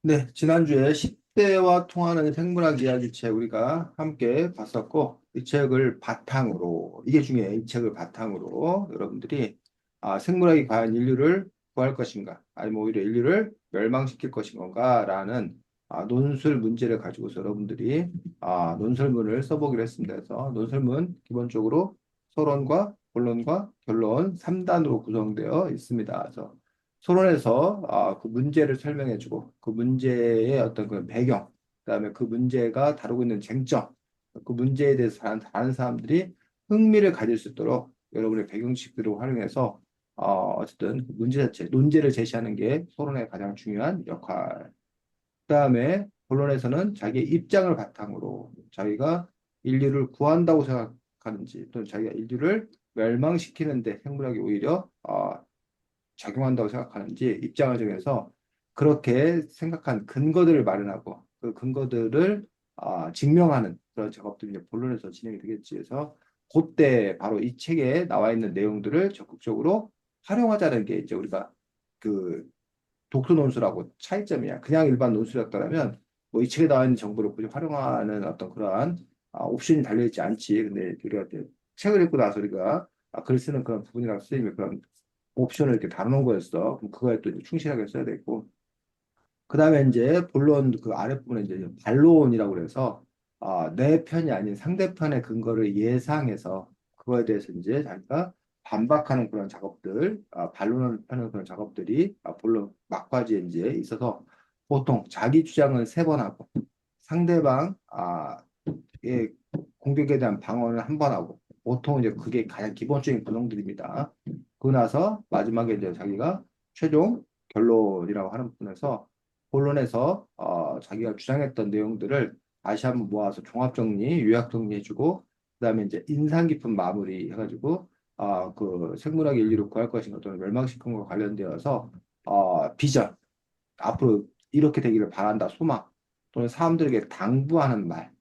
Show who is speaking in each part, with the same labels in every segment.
Speaker 1: 네, 지난주에 10대와 통하는 생물학 이야기 책 우리가 함께 봤었고, 이 책을 바탕으로, 이게 중요해요. 이 책을 바탕으로 여러분들이 생물학이 과연 인류를 구할 것인가, 아니면 오히려 인류를 멸망시킬 것인 건가라는 논술 문제를 가지고서 여러분들이 논설문을 써보기로 했습니다. 그래서 논설문 기본적으로 서론과 본론과 결론 3단으로 구성되어 있습니다. 그래서 토론에서 그 문제를 설명해주고 그 문제의 어떤 그 배경, 그다음에 그 문제가 다루고 있는 쟁점, 그 문제에 대해서 다른 사람들이 흥미를 가질 수 있도록 여러분의 배경 지식들을 활용해서 어쨌든 그 문제 자체, 논제를 제시하는 게 토론의 가장 중요한 역할. 그다음에 본론에서는 자기의 입장을 바탕으로 자기가 인류를 구한다고 생각하는지 또는 자기가 인류를 멸망시키는데 생물학이 오히려 작용한다고 생각하는지 입장을 정해서 그렇게 생각한 근거들을 마련하고 그 근거들을 증명하는 그런 작업들이 이제 본론에서 진행이 되겠지. 그래서 그때 바로 이 책에 나와 있는 내용들을 적극적으로 활용하자는 게 이제 우리가 그 독서 논술하고 차이점이야. 그냥 일반 논술이었다면 뭐 이 책에 나와 있는 정보를 굳이 활용하는 어떤 그러한 옵션이 달려있지 않지. 근데 우리가 이제 책을 읽고 나서 우리가 글 쓰는 그런 부분이랑 쓰임의 그런 옵션을 이렇게 다루는 거였어. 그럼 그거에 또 이제 충실하게 써야 되고. 그 다음에 이제 본론 그 아랫부분에 이제 반론이라고 그래서 내 편이 아닌 상대편의 근거를 예상해서 그거에 대해서 이제 자기가 반박하는 그런 작업들, 반론을 하는 그런 작업들이 본론 막바지에 이제 있어서 보통 자기 주장은 세 번 하고 상대방 의 공격에 대한 방어를 한 번 하고 보통 이제 그게 가장 기본적인 구성들입니다. 그러고 나서 마지막에 이제 자기가 최종 결론이라고 하는 부분에서 본론에서 자기가 주장했던 내용들을 다시 한번 모아서 종합 정리, 요약 정리해주고 그다음에 이제 인상 깊은 마무리 해가지고 그 생물학 인류를 구할 것인가 또는 멸망시킨 것과 관련되어서 비전 앞으로 이렇게 되기를 바란다 소망 또는 사람들에게 당부하는 말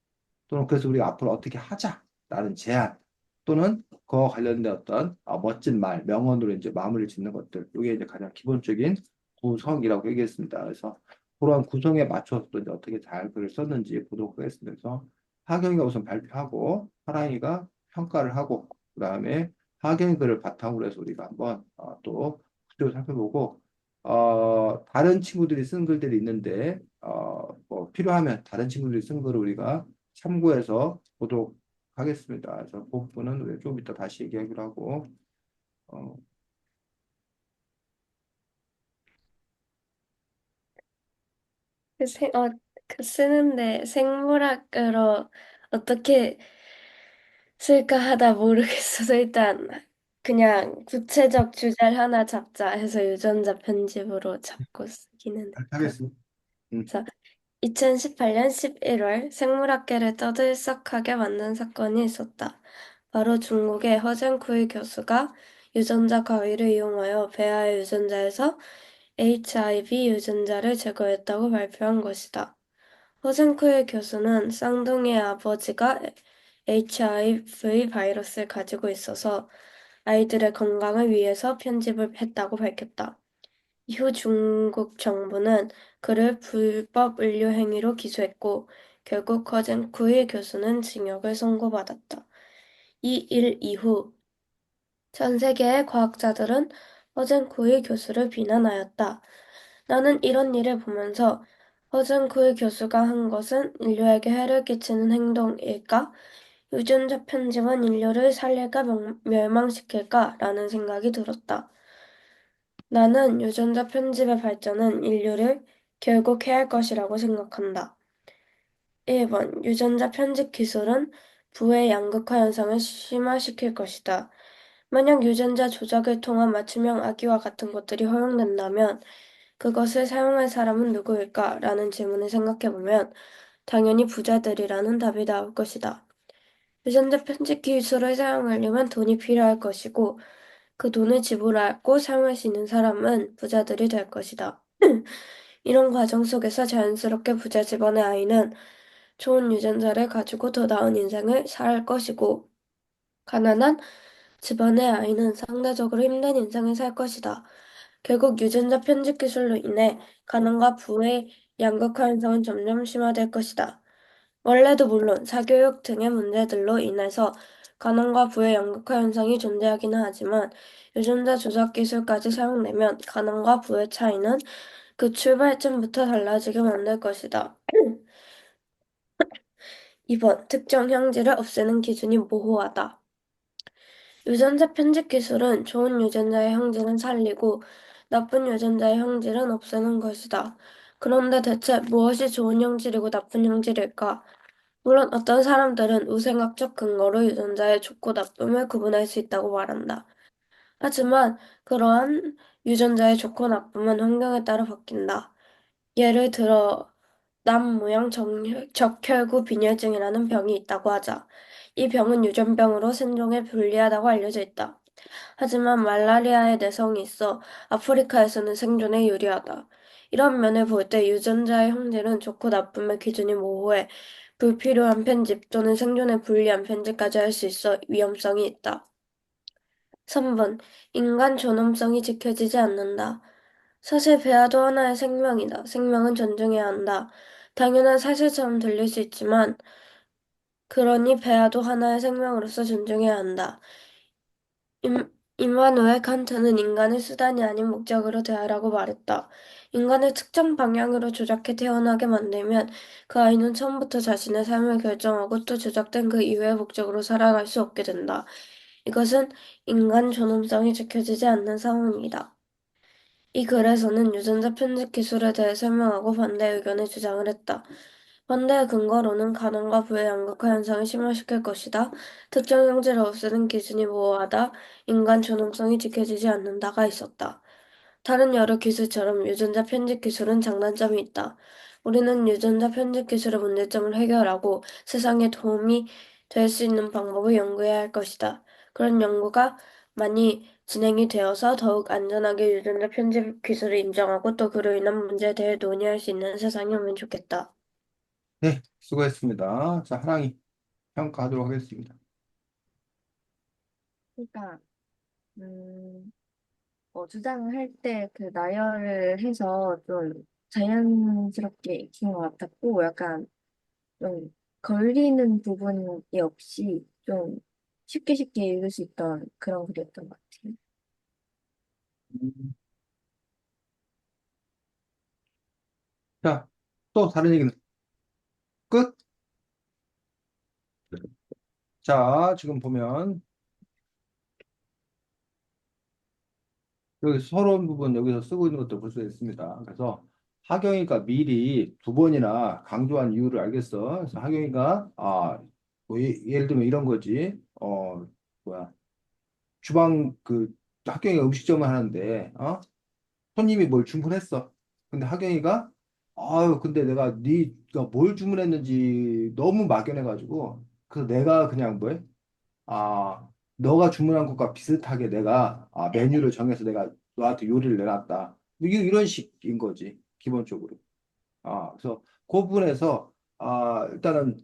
Speaker 1: 또는 그래서 우리가 앞으로 어떻게 하자라는 제안 또는 그와 관련된 어떤 멋진 말, 명언으로 이제 마무리를 짓는 것들 이게 이제 가장 기본적인 구성이라고 얘기했습니다. 그래서 그러한 구성에 맞춰서 또 이제 어떻게 잘 글을 썼는지 보도록 하겠습니다. 그래서 하경이가 우선 발표하고 하랑이가 평가를 하고 그다음에 하경이 글을 바탕으로 해서 우리가 한번 또 구조를 살펴보고 다른 친구들이 쓴 글들이 있는데 뭐 필요하면 다른 친구들이 쓴 글을 우리가 참고해서 보도록 하겠습니다. 그래서 그 부분은 우리 좀 이따 다시 얘기하기로 하고, 어,
Speaker 2: 그 그 쓰는데 생물학으로 어떻게 쓸까 하다 모르겠어서 일단 그냥 구체적 주제를 하나 잡자 해서 유전자 편집으로 잡고 쓰기는 했고.
Speaker 1: 하겠습니다. 음.
Speaker 2: 그래서 2018년 11월 생물학계를 떠들썩하게 만든 사건이 있었다. 바로 중국의 허zen쿠이 교수가 유전자 가위를 이용하여 배아의 유전자에서 HIV 유전자를 제거했다고 발표한 것이다. 허zen쿠이 교수는 쌍둥이의 아버지가 HIV 바이러스를 가지고 있어서 아이들의 건강을 위해서 편집을 했다고 밝혔다. 이후 중국 정부는 그를 불법 의료 행위로 기소했고 결국 허젠쿠이 교수는 징역을 선고받았다. 이 일 이후 전 세계의 과학자들은 허젠쿠이 교수를 비난하였다. 나는 이런 일을 보면서 허젠쿠이 교수가 한 것은 인류에게 해를 끼치는 행동일까? 유전자 편집은 인류를 살릴까 멸망시킬까? 라는 생각이 들었다. 나는 유전자 편집의 발전은 인류를 결국 해할 것이라고 생각한다. 1번. 유전자 편집 기술은 부의 양극화 현상을 심화시킬 것이다. 만약 유전자 조작을 통한 맞춤형 아기와 같은 것들이 허용된다면 그것을 사용할 사람은 누구일까? 라는 질문을 생각해보면 당연히 부자들이라는 답이 나올 것이다. 유전자 편집 기술을 사용하려면 돈이 필요할 것이고 그 돈을 지불하고 사용할 수 있는 사람은 부자들이 될 것이다. 이런 과정 속에서 자연스럽게 부자 집안의 아이는 좋은 유전자를 가지고 더 나은 인생을 살 것이고 가난한 집안의 아이는 상대적으로 힘든 인생을 살 것이다. 결국 유전자 편집 기술로 인해 가난과 부의 양극화 현상은 점점 심화될 것이다. 원래도 물론 사교육 등의 문제들로 인해서 가난과 부의 양극화 현상이 존재하기는 하지만 유전자 조작 기술까지 사용되면 가난과 부의 차이는 그 출발점부터 달라지게 만들 것이다. 2번, 특정 형질을 없애는 기준이 모호하다. 유전자 편집 기술은 좋은 유전자의 형질은 살리고 나쁜 유전자의 형질은 없애는 것이다. 그런데 대체 무엇이 좋은 형질이고 나쁜 형질일까? 물론 어떤 사람들은 우생학적 근거로 유전자의 좋고 나쁨을 구분할 수 있다고 말한다. 하지만 그러한 유전자의 좋고 나쁨은 환경에 따라 바뀐다. 예를 들어 남모양 적혈구 빈혈증이라는 병이 있다고 하자. 이 병은 유전병으로 생존에 불리하다고 알려져 있다. 하지만 말라리아의 내성이 있어 아프리카에서는 생존에 유리하다. 이런 면을 볼 때 유전자의 형질은 좋고 나쁨의 기준이 모호해 불필요한 편집 또는 생존에 불리한 편집까지 할 수 있어 위험성이 있다. 3번. 인간 존엄성이 지켜지지 않는다. 사실 배아도 하나의 생명이다. 생명은 존중해야 한다. 당연한 사실처럼 들릴 수 있지만, 그러니 배아도 하나의 생명으로서 존중해야 한다. 임마누엘 칸트는 인간을 수단이 아닌 목적으로 대하라고 말했다. 인간을 특정 방향으로 조작해 태어나게 만들면 그 아이는 처음부터 자신의 삶을 결정하고 또 조작된 그 이후의 목적으로 살아갈 수 없게 된다. 이것은 인간 존엄성이 지켜지지 않는 상황이다. 이 글에서는 유전자 편집 기술에 대해 설명하고 반대 의견을 주장을 했다. 반대의 근거로는 가난과 부의 양극화 현상을 심화시킬 것이다. 특정 형질을 없애는 기준이 모호하다. 인간 존엄성이 지켜지지 않는다가 있었다. 다른 여러 기술처럼 유전자 편집 기술은 장단점이 있다. 우리는 유전자 편집 기술의 문제점을 해결하고 세상에 도움이 될 수 있는 방법을 연구해야 할 것이다. 그런 연구가 많이 진행이 되어서 더욱 안전하게 유전자 편집 기술을 인정하고 또 그로 인한 문제에 대해 논의할 수 있는 세상이 오면 좋겠다.
Speaker 1: 네, 수고했습니다. 자, 하랑이 평가하도록 하겠습니다.
Speaker 3: 그러니까 주장을 할 때 그 나열을 해서 좀 자연스럽게 익힌 것 같았고 약간 좀 걸리는 부분이 없이 좀 쉽게 쉽게 읽을 수 있던 그런 글이었던 것 같아요.
Speaker 1: 음, 자, 또 다른 얘기는 끝? 자, 지금 보면 여기 서론 부분 여기서 쓰고 있는 것도 볼 수 있습니다. 그래서 하경이가 미리 두 번이나 강조한 이유를 알겠어. 그래서 하경이가 뭐 예를 들면 이런 거지. 뭐야 주방 그 하경이가 음식점을 하는데 손님이 뭘 주문했어. 근데 하경이가 아유 근데 내가 네가 뭘 주문했는지 너무 막연해가지고 그래서 내가 그냥 뭐해? 너가 주문한 것과 비슷하게 내가 메뉴를 정해서 내가 너한테 요리를 내놨다. 뭐 이런 식인 거지, 기본적으로. 그래서 그 부분에서 일단은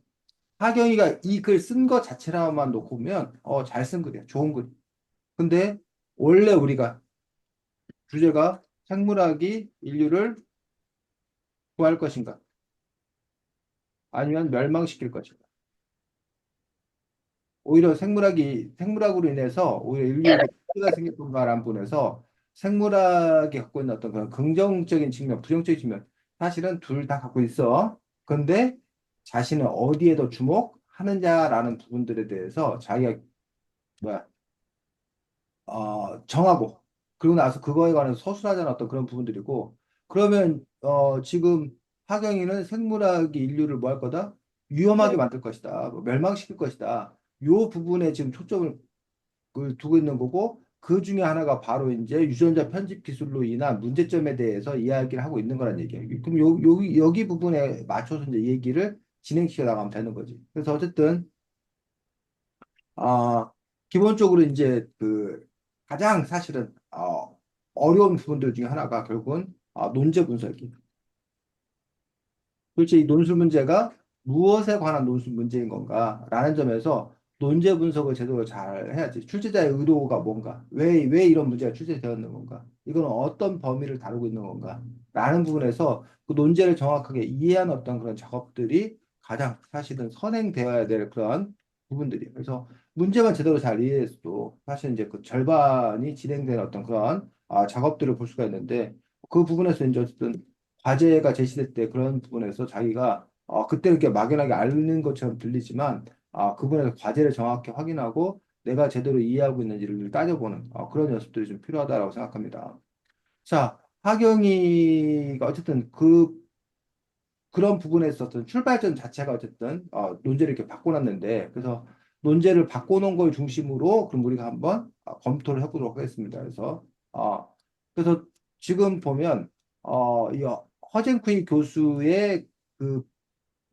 Speaker 1: 하경이가 이 글 쓴 거 자체로만 놓고 보면 잘 쓴 글이야, 좋은 글. 근데 원래 우리가 주제가 생물학이 인류를 구할 것인가, 아니면 멸망시킬 것인가. 오히려 생물학으로 인해서 오히려 인류에게 피해가 생길 건가라는 부분에서 생물학이 갖고 있는 어떤 그런 긍정적인 측면, 부정적인 측면, 사실은 둘 다 갖고 있어. 그런데 자신은 어디에 더 주목하느냐라는 부분들에 대해서 자기가 뭐야, 정하고 그리고 나서 그거에 관해서 서술하자는 어떤 그런 부분들이고 그러면 지금 하경이는 생물학이 인류를 뭐 할 거다? 위험하게
Speaker 3: 네.
Speaker 1: 만들 것이다. 뭐 멸망시킬 것이다. 요 부분에 지금 초점을 두고 있는 거고 그 중에 하나가 바로 이제 유전자 편집 기술로 인한 문제점에 대해서 이야기를 하고 있는 거란 얘기예요. 그럼 여기 부분에 맞춰서 이제 얘기를 진행시켜 나가면 되는 거지. 그래서 어쨌든 아, 기본적으로 이제 그 가장 사실은 어려운 부분들 중에 하나가 결국은 논제 분석이. 도대체 이 논술 문제가 무엇에 관한 논술 문제인 건가라는 점에서 논제 분석을 제대로 잘 해야지. 출제자의 의도가 뭔가, 왜 이런 문제가 출제되었는 건가, 이건 어떤 범위를 다루고 있는 건가, 라는 부분에서 그 논제를 정확하게 이해한 어떤 그런 작업들이 가장 사실은 선행되어야 될 그런 부분들이에요. 그래서 문제만 제대로 잘 이해해서도 사실 이제 그 절반이 진행된 어떤 그런 작업들을 볼 수가 있는데 그 부분에서 이제 어쨌든 과제가 제시될 때 그런 부분에서 자기가 그때 이렇게 막연하게 아는 것처럼 들리지만 그 부분에서 과제를 정확히 확인하고 내가 제대로 이해하고 있는지를 따져보는 그런 연습들이 좀 필요하다고 생각합니다. 자, 하경이가 어쨌든 그런 부분에 있었던 출발점 자체가 어쨌든 논제를 이렇게 바꿔놨는데 그래서 논제를 바꿔놓은 걸 중심으로 그럼 우리가 한번 검토를 해보도록 하겠습니다. 그래서 지금 보면 이 허젠쿠이 교수의 그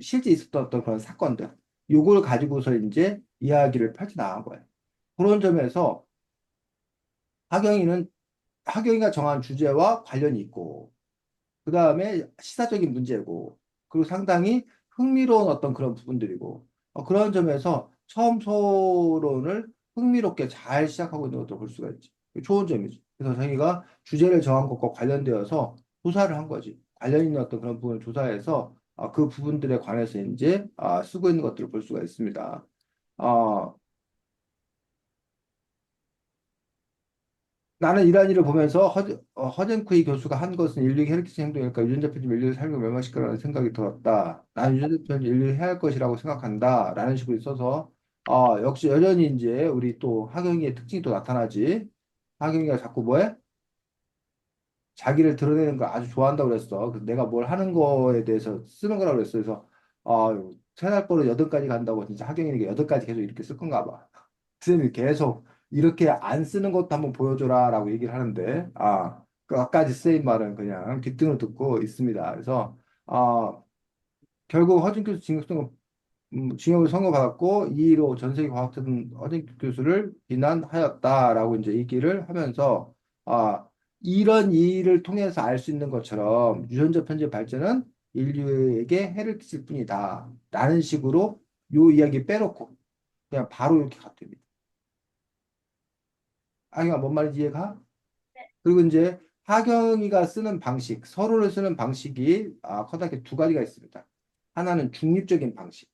Speaker 1: 실제 있었던 어떤 그런 사건들 요걸 가지고서 이제 이야기를 펼쳐나간 거예요. 그런 점에서 하경이는 하경이가 정한 주제와 관련이 있고 그 다음에 시사적인 문제고, 그리고 상당히 흥미로운 어떤 그런 부분들이고, 그런 점에서 처음 토론을 흥미롭게 잘 시작하고 있는 것도 볼 수가 있지. 좋은 점이지. 그래서 자기가 주제를 정한 것과 관련되어서 조사를 한 거지. 관련 있는 어떤 그런 부분을 조사해서 그 부분들에 관해서 이제 쓰고 있는 것들을 볼 수가 있습니다. 어, 나는 이러한 일을 보면서 허젠쿠이 교수가 한 것은 인류의 혈기성 행동일까 유전자 편집 인류의 삶을 멸망시키라는 생각이 들었다. 나는 유전자 편집 인류를 해야 할 것이라고 생각한다. 라는 식으로 있어서 역시 여전히 이제 우리 또 하경이의 특징이 또 나타나지. 하경이가 자꾸 뭐해? 자기를 드러내는 걸 아주 좋아한다고 그랬어. 그래서 내가 뭘 하는 거에 대해서 쓰는 거라고 그랬어. 그래서 세날 버릇 8가지 간다고 진짜 하경이니까 8가지 계속 이렇게 쓸 건가 봐. 쌤이 계속 이렇게 안 쓰는 것도 한번 보여줘라 라고 얘기를 하는데 그 아까지 쌤 말은 그냥 귓등을 듣고 있습니다. 그래서 아, 결국 허진 교수 징역을 선고받았고 이로 전 세계 과학자들은 허진 교수를 비난하였다라고 이제 얘기를 하면서 이런 일을 통해서 알 수 있는 것처럼 유전자 편집 발전은 인류에게 해를 끼칠 뿐이다 라는 식으로 요 이야기 빼놓고 그냥 바로 이렇게 갔답니다. 아이가 뭔 말인지 이해가? 그리고 이제 하경이가 쓰는 방식, 서론을 쓰는 방식이 커다랗게 2가지가 있습니다. 하나는 중립적인 방식.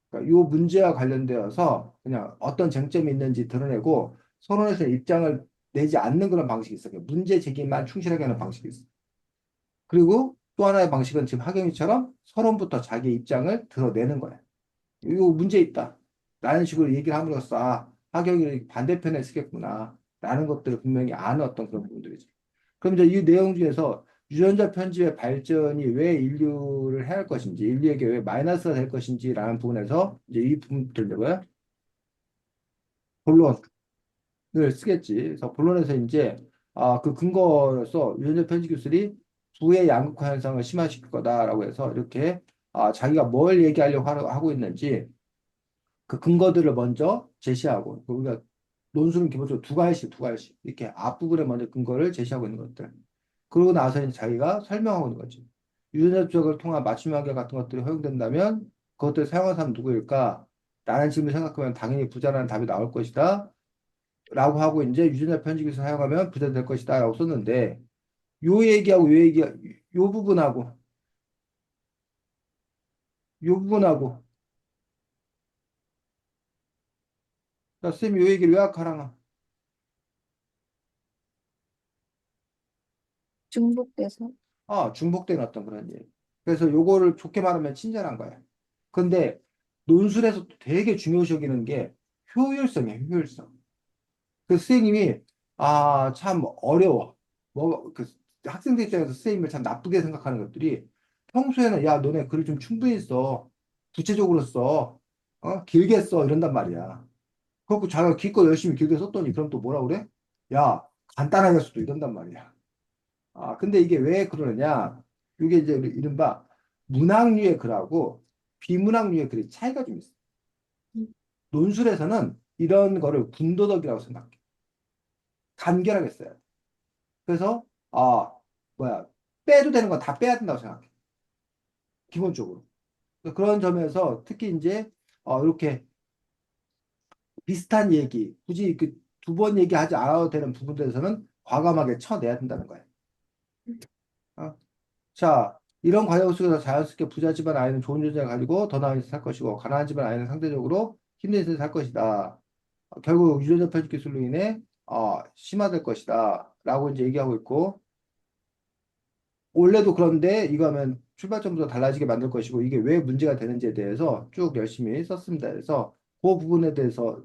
Speaker 1: 그러니까 이 문제와 관련되어서 그냥 어떤 쟁점이 있는지 드러내고 서론에서 입장을 내지 않는 그런 방식이 있어요. 그러니까 문제 제기만 충실하게 하는 방식이 있어요. 그리고 또 하나의 방식은 지금 하경이처럼 서론부터 자기 입장을 드러내는 거예요. 이거 문제 있다. 라는 식으로 얘기를 함으로써 하경이 반대편에 쓰겠구나. 라는 것들을 분명히 아는 어떤 그런 부분들이죠. 그럼 이제 이 내용 중에서 유전자 편집의 발전이 왜 인류를 해야 할 것인지, 인류에게 왜 마이너스가 될 것인지라는 부분에서 이제 이 부분들 뭐야? 본론을 쓰겠지. 그래서 본론에서 이제 그 근거로서 유전자 편집 기술이 부의 양극화 현상을 심화시킬 거다라고 해서 이렇게 자기가 뭘 얘기하려고 하고 있는지 그 근거들을 먼저 제시하고 우리가 논술은 기본적으로 2가지씩 이렇게 앞부분에 먼저 근거를 제시하고 있는 것들. 그러고 나서 이제 자기가 설명하고 있는 거지. 유전자 조작을 통한 맞춤 연결 같은 것들이 허용된다면 그것들을 사용한 사람 누구일까? 라는 질문을 생각하면 당연히 부자라는 답이 나올 것이다. 라고 하고 이제 유전자 편집기술 사용하면 부자 될 것이다. 라고 썼는데 요 부분하고 요 부분하고 나 쌤이 요 얘기를 왜 하라나?
Speaker 3: 중복돼서.
Speaker 1: 중복된 어떤 그런 일. 그래서 요거를 좋게 말하면 친절한 거야. 근데 논술에서 또 되게 중요시 여기는 게 효율성이야, 효율성. 그 선생님이, 참 어려워. 학생들 입장에서 선생님을 참 나쁘게 생각하는 것들이 평소에는 야, 너네 글을 좀 충분히 써. 구체적으로 써. 길게 써. 이런단 말이야. 그렇고 자기가 기껏 열심히 길게 썼더니 그럼 또 뭐라 그래? 야, 간단하게 써도 이런단 말이야. 근데 이게 왜 그러느냐? 이게 이제 이른바 문학류의 글하고 비문학류의 글의 차이가 좀 있어. 논술에서는 이런 거를 군더더기라고 생각해. 간결하게 써야 돼. 그래서, 뭐야, 빼도 되는 건 다 빼야 된다고 생각해. 기본적으로. 그런 점에서 특히 이제, 이렇게 비슷한 얘기, 굳이 그 두 번 얘기하지 않아도 되는 부분들에서는 과감하게 쳐내야 된다는 거예요. 어? 자, 이런 과정 속에서 자연스럽게 부자 집안 아이는 좋은 유전자를 가지고 더 나은 인생을 살 것이고, 가난한 집안 아이는 상대적으로 힘든 인생을 살 것이다. 결국 유전자 편집 기술로 인해 심화될 것이다. 라고 이제 얘기하고 있고, 원래도 그런데 이거 하면 출발점부터 달라지게 만들 것이고, 이게 왜 문제가 되는지에 대해서 쭉 열심히 썼습니다. 그래서 그 부분에 대해서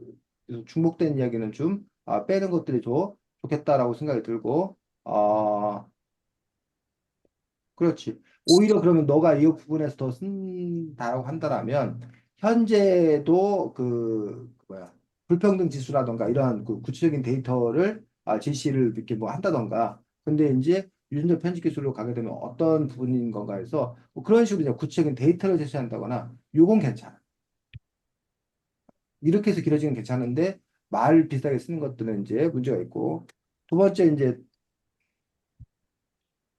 Speaker 1: 중복된 이야기는 좀 빼는 것들이 좋겠다라고 생각이 들고, 어, 그렇지. 오히려 그러면 너가 이 부분에서 더 쓴다라고 한다라면 현재도 뭐야 불평등 지수라던가 이러한 그 구체적인 데이터를 제시를 이렇게 뭐 한다던가. 근데 이제 유전자 편집 기술로 가게 되면 어떤 부분인 건가 해서 뭐 그런 식으로 이제 구체적인 데이터를 제시한다거나 요건 괜찮아. 이렇게 해서 길어지는 괜찮은데 말 비슷하게 쓰는 것들은 이제 문제가 있고. 두 번째 이제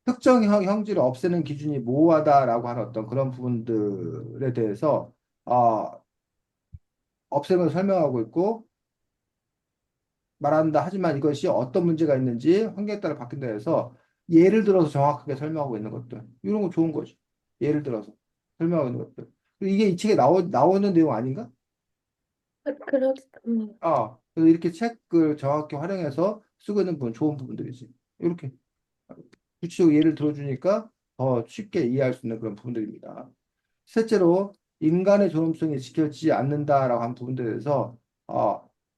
Speaker 1: 특정 형질을 없애는 기준이 모호하다라고 하는 어떤 그런 부분들에 대해서 어, 없애는 걸 설명하고 있고 말한다. 하지만 이것이 어떤 문제가 있는지 환경에 따라 바뀐다 해서 예를 들어서 정확하게 설명하고 있는 것들. 이런 거 좋은 거지. 예를 들어서 설명하고 있는 것들. 그리고 이게 이 책에 나오는 내용 아닌가?
Speaker 2: 그렇,
Speaker 1: 그래서 이렇게 책을 정확히 활용해서 쓰고 있는 부분 좋은 부분들이지. 이렇게 구체적으로 예를 들어주니까 더 쉽게 이해할 수 있는 그런 부분들입니다. 셋째로 인간의 존엄성이 지켜지지 않는다라고 한 부분들에 대해서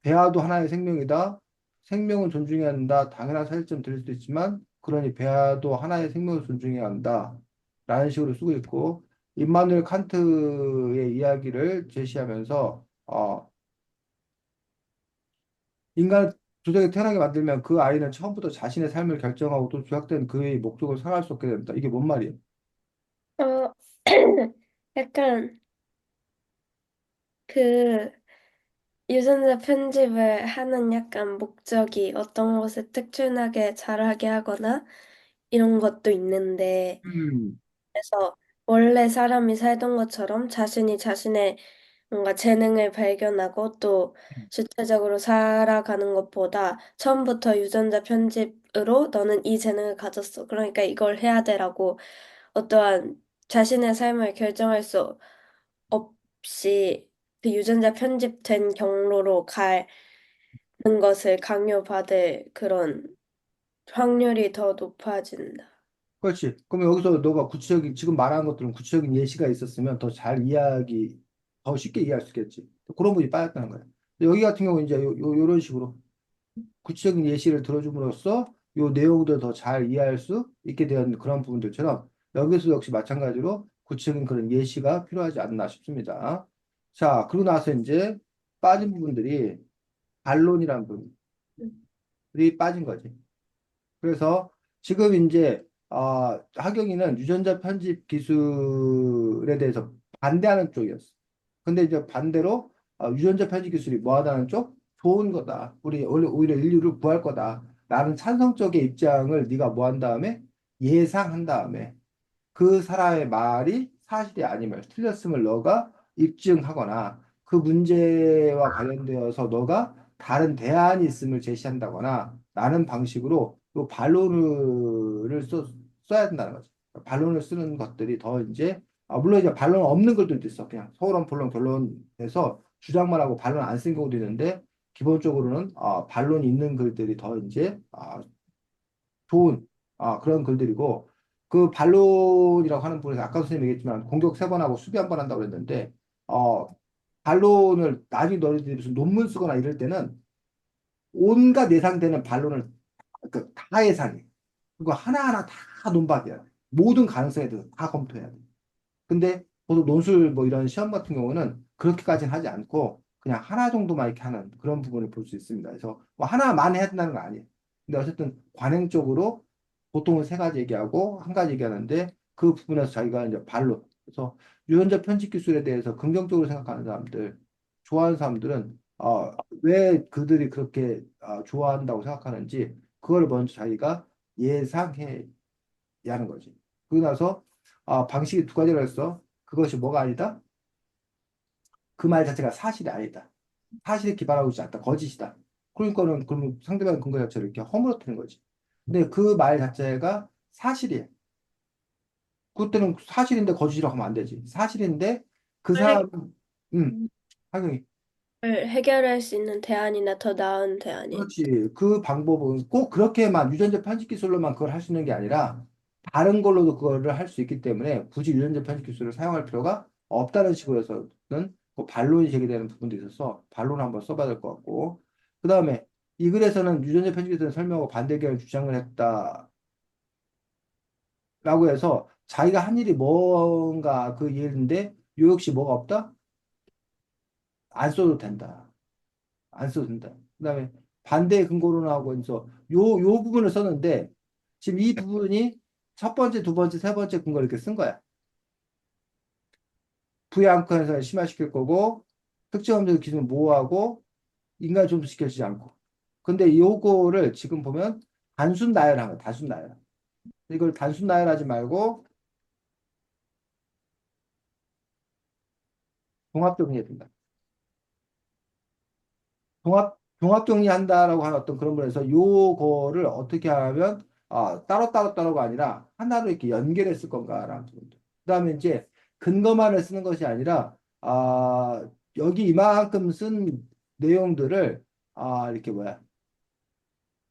Speaker 1: 배아도 하나의 생명이다. 생명을 존중해야 한다. 당연한 사실점 들릴 수도 있지만 그러니 배아도 하나의 생명을 존중해야 한다. 라는 식으로 쓰고 있고 임마누엘 칸트의 이야기를 제시하면서 인간을 도저히 태어나게 만들면 그 아이는 처음부터 자신의 삶을 결정하고 또 조약된 그의 목적을 살아갈 수 없게 된다. 이게 뭔 말이에요?
Speaker 2: 어, 약간 그 유전자 편집을 하는 약간 목적이 어떤 것을 특출나게 잘하게 하거나 이런 것도 있는데,
Speaker 1: 음,
Speaker 2: 그래서 원래 사람이 살던 것처럼 자신이 자신의 뭔가 재능을 발견하고 또 주체적으로 살아가는 것보다 처음부터 유전자 편집으로 너는 이 재능을 가졌어. 그러니까 이걸 해야 돼라고 어떠한 자신의 삶을 결정할 수 없이 그 유전자 편집된 경로로 가는 것을 강요받을 그런 확률이 더 높아진다.
Speaker 1: 그렇지. 그럼 여기서 너가 구체적인, 지금 말한 것들은 구체적인 예시가 있었으면 더 잘 이해하기, 더 쉽게 이해할 수 있겠지. 그런 부분이 빠졌다는 거야. 여기 같은 경우 이제 요런 식으로 구체적인 예시를 들어줌으로써 요 내용들 더 잘 이해할 수 있게 되는 그런 부분들처럼 여기서 역시 마찬가지로 구체적인 그런 예시가 필요하지 않나 싶습니다. 자, 그러고 나서 이제 빠진 부분들이 반론이라는 부분들이 빠진 거지. 그래서 지금 이제 하경이는 유전자 편집 기술에 대해서 반대하는 쪽이었어. 근데 이제 반대로 유전자 편집 기술이 뭐하다는 쪽? 좋은 거다. 우리 원래 오히려 인류를 구할 거다. 라는 찬성 쪽의 입장을 네가 뭐 한 다음에 예상한 다음에 그 사람의 말이 사실이 아님을 틀렸음을 너가 입증하거나 그 문제와 관련되어서 너가 다른 대안이 있음을 제시한다거나 라는 방식으로 또 반론을 써야 된다는 거죠. 반론을 쓰는 것들이 더 이제 물론 이제 반론 없는 글들도 있어. 그냥 서울원 본론 결론에서 주장만 하고 반론 안 쓴 경우도 있는데 기본적으로는 반론이 있는 글들이 더 이제 좋은 그런 글들이고 그 반론이라고 하는 부분에서 아까 선생님이 얘기했지만 공격 세 번 하고 수비 한 번 한다고 그랬는데 어, 반론을 나중에 너희들이 무슨 논문 쓰거나 이럴 때는 온갖 예상되는 반론을 다 예상해. 그거 하나하나 다 논박이야. 모든 가능성에 대해서 다 검토해야 돼. 근데 보통 논술 뭐 이런 시험 같은 경우는 그렇게까지는 하지 않고 그냥 하나 정도만 이렇게 하는 그런 부분을 볼 수 있습니다. 그래서 뭐 하나만 해야 된다는 건 아니에요. 근데 어쨌든 관행적으로 보통은 세 가지 얘기하고 한 가지 얘기하는데 그 부분에서 자기가 이제 발로 그래서 유전자 편집 기술에 대해서 긍정적으로 생각하는 사람들, 좋아하는 사람들은 왜 그들이 그렇게 좋아한다고 생각하는지 그걸 먼저 자기가 예상해 야 하는 거지. 그러고 나서 방식이 두 가지라 했어. 그것이 뭐가 아니다? 그 말 자체가 사실이 아니다. 사실에 기반하고 있지 않다. 거짓이다. 그러니까는 그러면 상대방 근거 자체를 이렇게 허물어뜨리는 거지. 근데 그 말 자체가 사실이야. 그때는 사실인데 거짓이라고 하면 안 되지. 사실인데 그 사람, 음, 하경이.
Speaker 2: 을 해결할 수 있는 대안이나 더 나은 대안이.
Speaker 1: 그렇지. 그 방법은 꼭 그렇게만 유전자 편집 기술로만 그걸 할 수 있는 게 아니라 다른 걸로도 그거를 할 수 있기 때문에 굳이 유전자 편집 기술을 사용할 필요가 없다는 식으로 해서는 그 반론이 제기되는 부분도 있어서 반론을 한번 써봐야 될 것 같고. 그 다음에 이 글에서는 유전자 편집 기술을 설명하고 반대 의견을 주장을 했다라고 해서 자기가 한 일이 뭔가 그 일인데 요 역시 뭐가 없다? 안 써도 된다. 안 써도 된다. 그다음에 반대 근거로 나오고 있어. 요 부분을 썼는데 지금 이 부분이 첫 번째, 두 번째, 세 번째 근거를 이렇게 쓴 거야. 부양권에서 심화시킬 거고 특정 범죄 기준을 모호하고 인간 존속시키지 않고. 근데 요거를 지금 보면 단순 나열한 거야. 단순 나열. 이걸 단순 나열하지 말고 종합 정리해야 된다. 종합 정리한다라고 하는 어떤 그런 거에서 요거를 어떻게 하면 따로가 아니라 하나로 이렇게 연결했을 건가라는 부분도. 그다음에 이제 근거만을 쓰는 것이 아니라 여기 이만큼 쓴 내용들을 이렇게 뭐야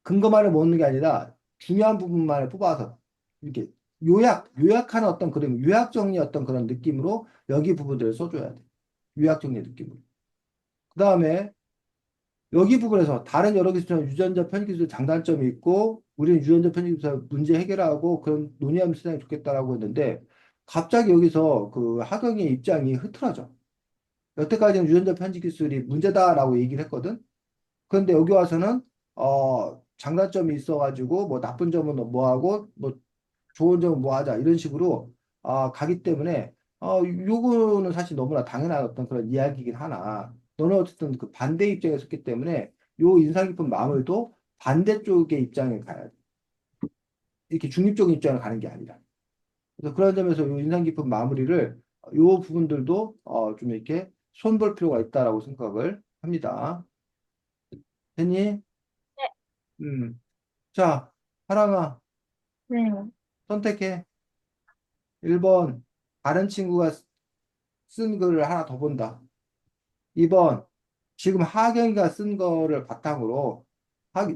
Speaker 1: 근거만을 모으는 게 아니라 중요한 부분만을 뽑아서 이렇게 요약하는 어떤 그림, 요약 정리 어떤 그런 느낌으로 여기 부분들을 써줘야 돼. 요약 정리 느낌으로. 그다음에 여기 부분에서 다른 여러 기술처럼 유전자 편집 기술 장단점이 있고 우리는 유전자 편집 기술 문제 해결하고 그런 논의하는 세상이 좋겠다라고 했는데 갑자기 여기서 그 하경의 입장이 흐트러져. 여태까지는 유전자 편집 기술이 문제다라고 얘기를 했거든. 그런데 여기 와서는 장단점이 있어가지고 뭐 나쁜 점은 뭐하고 뭐 좋은 점은 뭐하자 이런 식으로 가기 때문에 요거는 사실 너무나 당연한 어떤 그런 이야기이긴 하나 너는 어쨌든 그 반대 입장에 섰기 때문에 요 인상 깊은 마무리도 반대쪽의 입장에 가야 돼. 이렇게 중립적인 입장을 가는 게 아니라. 그래서 그런 점에서 요 인상 깊은 마무리를 요 부분들도 좀 이렇게 손볼 필요가 있다라고 생각을 합니다. 됐니? 음. 자, 하랑아,
Speaker 3: 네.
Speaker 1: 선택해. 1번, 다른 친구가 쓴 글을 하나 더 본다. 2번, 지금 하경이가 쓴 거를 바탕으로,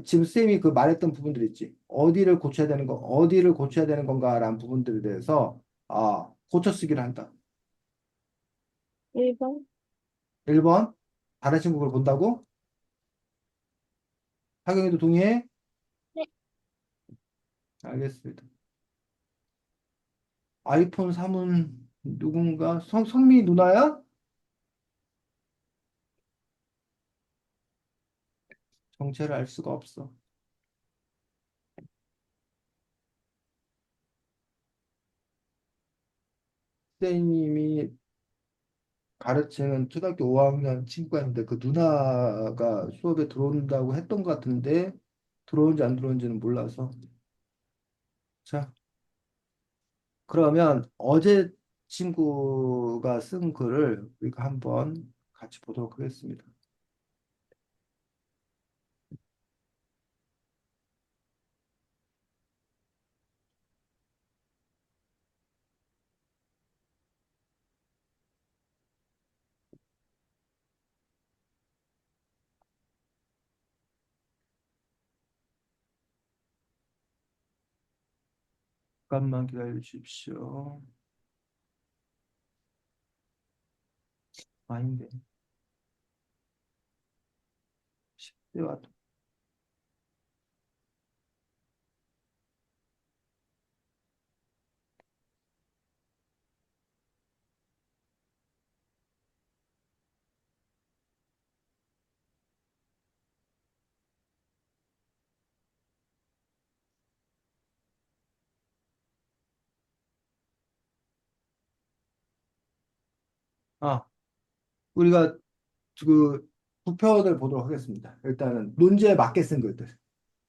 Speaker 1: 지금 쌤이 그 말했던 부분들 있지. 어디를 고쳐야 되는 건가라는 부분들에 대해서, 고쳐 쓰기를 한다.
Speaker 3: 1번?
Speaker 1: 1번, 다른 친구 글 본다고? 하경이도 동의해?
Speaker 3: 네.
Speaker 1: 알겠습니다. 아이폰 3은 누군가? 성미 누나야? 정체를 알 수가 없어. 선생님이 가르치는 초등학교 5학년 친구였는데 그 누나가 수업에 들어온다고 했던 것 같은데 들어온지 안 들어온지는 몰라서. 자, 그러면 어제 친구가 쓴 글을 우리가 한번 같이 보도록 하겠습니다. 잠깐만 기다려 주십시오. 아닌데. 10대 와. 우리가 그 부편을 보도록 하겠습니다. 일단은 논제에 맞게 쓴 글들.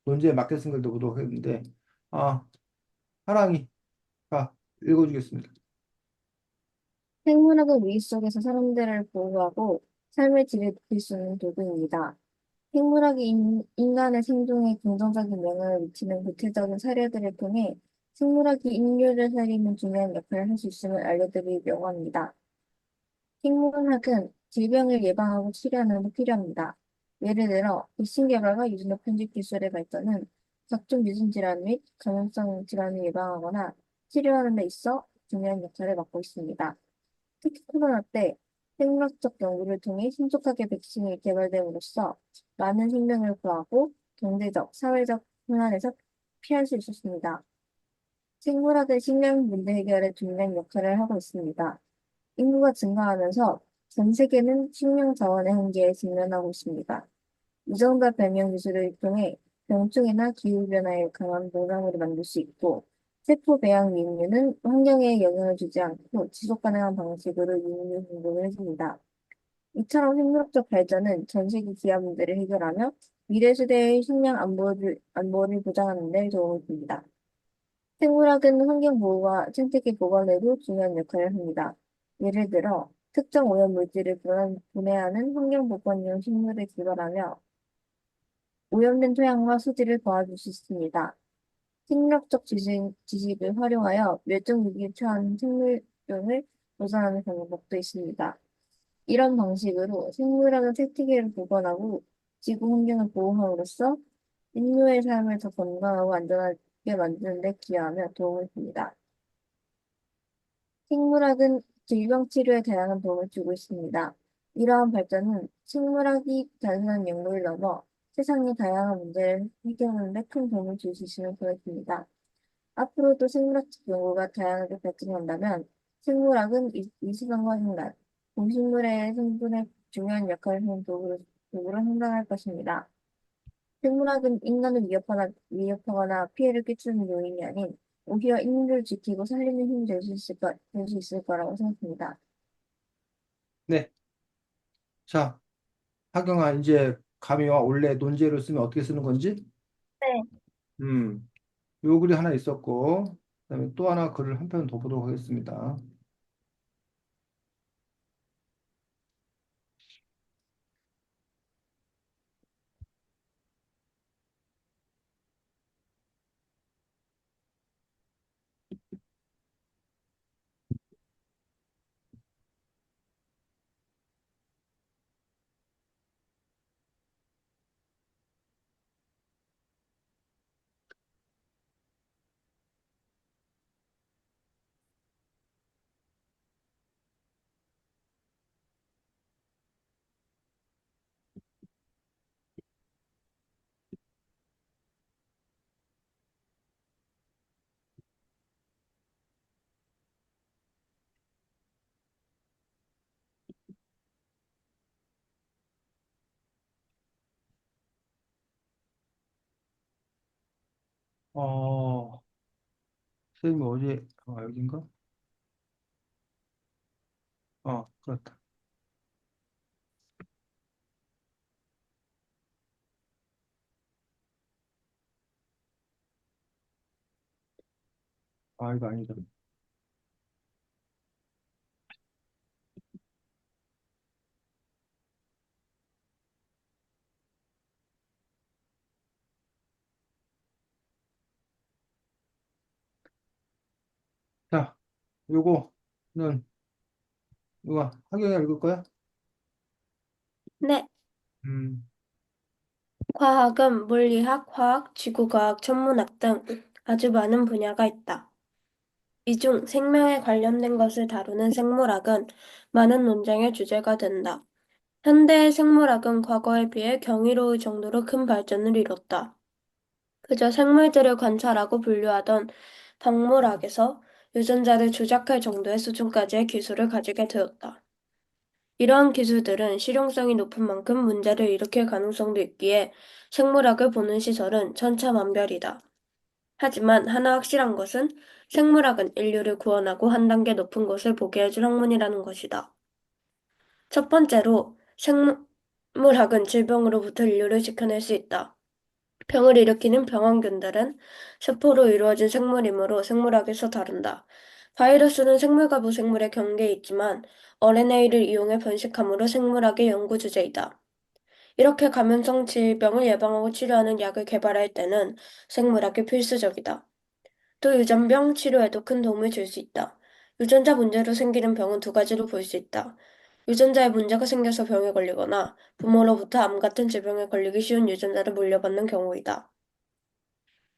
Speaker 1: 논제에 맞게 쓴 글도 보도록 했는데, 아, 하랑이, 읽어주겠습니다.
Speaker 3: 생물학은 우리 속에서 사람들을 보호하고 삶의 질을 높일 수 있는 도구입니다. 생물학이 인간의 생존에 긍정적인 영향을 미치는 구체적인 사례들을 통해 생물학이 인류를 살리는 중요한 역할을 할 수 있음을 알려드리려고 합니다. 생물학은 질병을 예방하고 치료하는 데 필요합니다. 예를 들어, 백신 개발과 유전자 편집 기술의 발전은 각종 유전 질환 및 감염성 질환을 예방하거나 치료하는 데 있어 중요한 역할을 맡고 있습니다. 특히 코로나 때 생물학적 연구를 통해 신속하게 백신이 개발됨으로써 많은 생명을 구하고 경제적, 사회적 혼란에서 피할 수 있었습니다. 생물학은 식량 문제 해결에 중요한 역할을 하고 있습니다. 인구가 증가하면서 전 세계는 식량 자원의 한계에 직면하고 있습니다. 유전자 변형 기술을 통해 병충해나 기후변화에 강한 농작물을 만들 수 있고, 세포 배양 육류는 환경에 영향을 주지 않고 지속 가능한 방식으로 육류 공급을 해줍니다. 이처럼 생물학적 발전은 전 세계 기후 문제를 해결하며 미래 세대의 식량 안보를 보장하는 데 도움을 줍니다. 생물학은 환경 보호와 생태계 보건에도 중요한 역할을 합니다. 예를 들어, 특정 오염 물질을 분해하는 환경 보건용 식물을 개발하며 오염된 토양과 수질을 도와줄 수 있습니다. 생물학적 지식을 활용하여 멸종 위기에 처한 생물종을 보존하는 방법도 있습니다. 이런 방식으로 생물학은 생태계를 보건하고 지구 환경을 보호함으로써 인류의 삶을 더 건강하고 안전하게 만드는 데 기여하며 도움을 줍니다. 생물학은 질병 치료에 다양한 도움을 주고 있습니다. 이러한 발전은 생물학이 단순한 연구를 넘어 세상의 다양한 문제를 해결하는 데 큰 도움을 줄 수 있음을 보여줍니다. 앞으로도 생물학적 연구가 다양하게 발전한다면 생물학은 이 세상과 인간, 동식물의 생존에 중요한 역할을 하는 도구로 성장할 것입니다. 생물학은 인간을 위협하거나 피해를 끼치는 요인이 아닌 오히려 인류를 지키고 살리는 힘이 될 수 있을 거라고 생각합니다.
Speaker 1: 네. 자, 하경아, 이제 감이 와. 원래 논제를 쓰면 어떻게 쓰는 건지?
Speaker 2: 네.
Speaker 1: 음, 요 글이 하나 있었고, 그다음에 또 하나 글을 한 편 더 보도록 하겠습니다. 어, 선생님이 어제, 여긴가? 그렇다. 이거 아니다. 자, 요거는, 누가, 하경이 읽을 거야?
Speaker 2: 네.
Speaker 1: 음,
Speaker 2: 과학은 물리학, 화학, 지구과학, 천문학 등 아주 많은 분야가 있다. 이 중 생명에 관련된 것을 다루는 생물학은 많은 논쟁의 주제가 된다. 현대의 생물학은 과거에 비해 경이로울 정도로 큰 발전을 이뤘다. 그저 생물들을 관찰하고 분류하던 박물학에서 유전자를 조작할 정도의 수준까지의 기술을 가지게 되었다. 이러한 기술들은 실용성이 높은 만큼 문제를 일으킬 가능성도 있기에 생물학을 보는 시설은 천차만별이다. 하지만 하나 확실한 것은 생물학은 인류를 구원하고 한 단계 높은 곳을 보게 해줄 학문이라는 것이다. 첫 번째로, 생물학은 질병으로부터 인류를 지켜낼 수 있다. 병을 일으키는 병원균들은 세포로 이루어진 생물이므로 생물학에서 다룬다. 바이러스는 생물과 무생물의 경계에 있지만 RNA를 이용해 번식함으로 생물학의 연구 주제이다. 이렇게 감염성 질병을 예방하고 치료하는 약을 개발할 때는 생물학이 필수적이다. 또 유전병 치료에도 큰 도움을 줄 수 있다. 유전자 문제로 생기는 병은 두 가지로 볼 수 있다. 유전자에 문제가 생겨서 병에 걸리거나 부모로부터 암 같은 질병에 걸리기 쉬운 유전자를 물려받는 경우이다.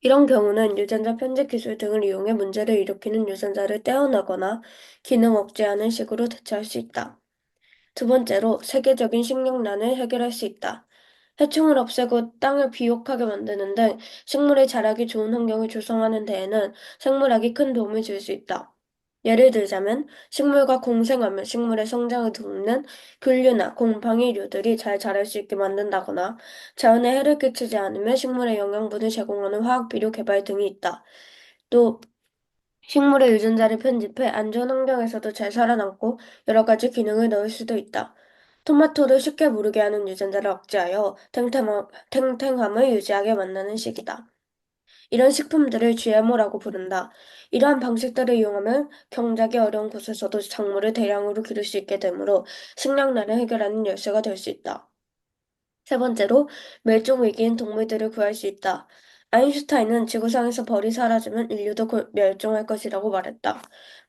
Speaker 2: 이런 경우는 유전자 편집 기술 등을 이용해 문제를 일으키는 유전자를 떼어내거나 기능 억제하는 식으로 대처할 수 있다. 두 번째로 세계적인 식량난을 해결할 수 있다. 해충을 없애고 땅을 비옥하게 만드는 등 식물의 자라기 좋은 환경을 조성하는 데에는 생물학이 큰 도움을 줄 수 있다. 예를 들자면 식물과 공생하며 식물의 성장을 돕는 균류나 곰팡이류들이 잘 자랄 수 있게 만든다거나 자연에 해를 끼치지 않으며 식물에 영양분을 제공하는 화학비료 개발 등이 있다. 또 식물의 유전자를 편집해 안전 환경에서도 잘 살아남고 여러 가지 기능을 넣을 수도 있다. 토마토를 쉽게 무르게 하는 유전자를 억제하여 탱탱함을 유지하게 만드는 식이다. 이런 식품들을 GMO라고 부른다. 이러한 방식들을 이용하면 경작이 어려운 곳에서도 작물을 대량으로 기를 수 있게 되므로 식량난을 해결하는 열쇠가 될 수 있다. 세 번째로, 멸종 위기인 동물들을 구할 수 있다. 아인슈타인은 지구상에서 벌이 사라지면 인류도 곧 멸종할 것이라고 말했다.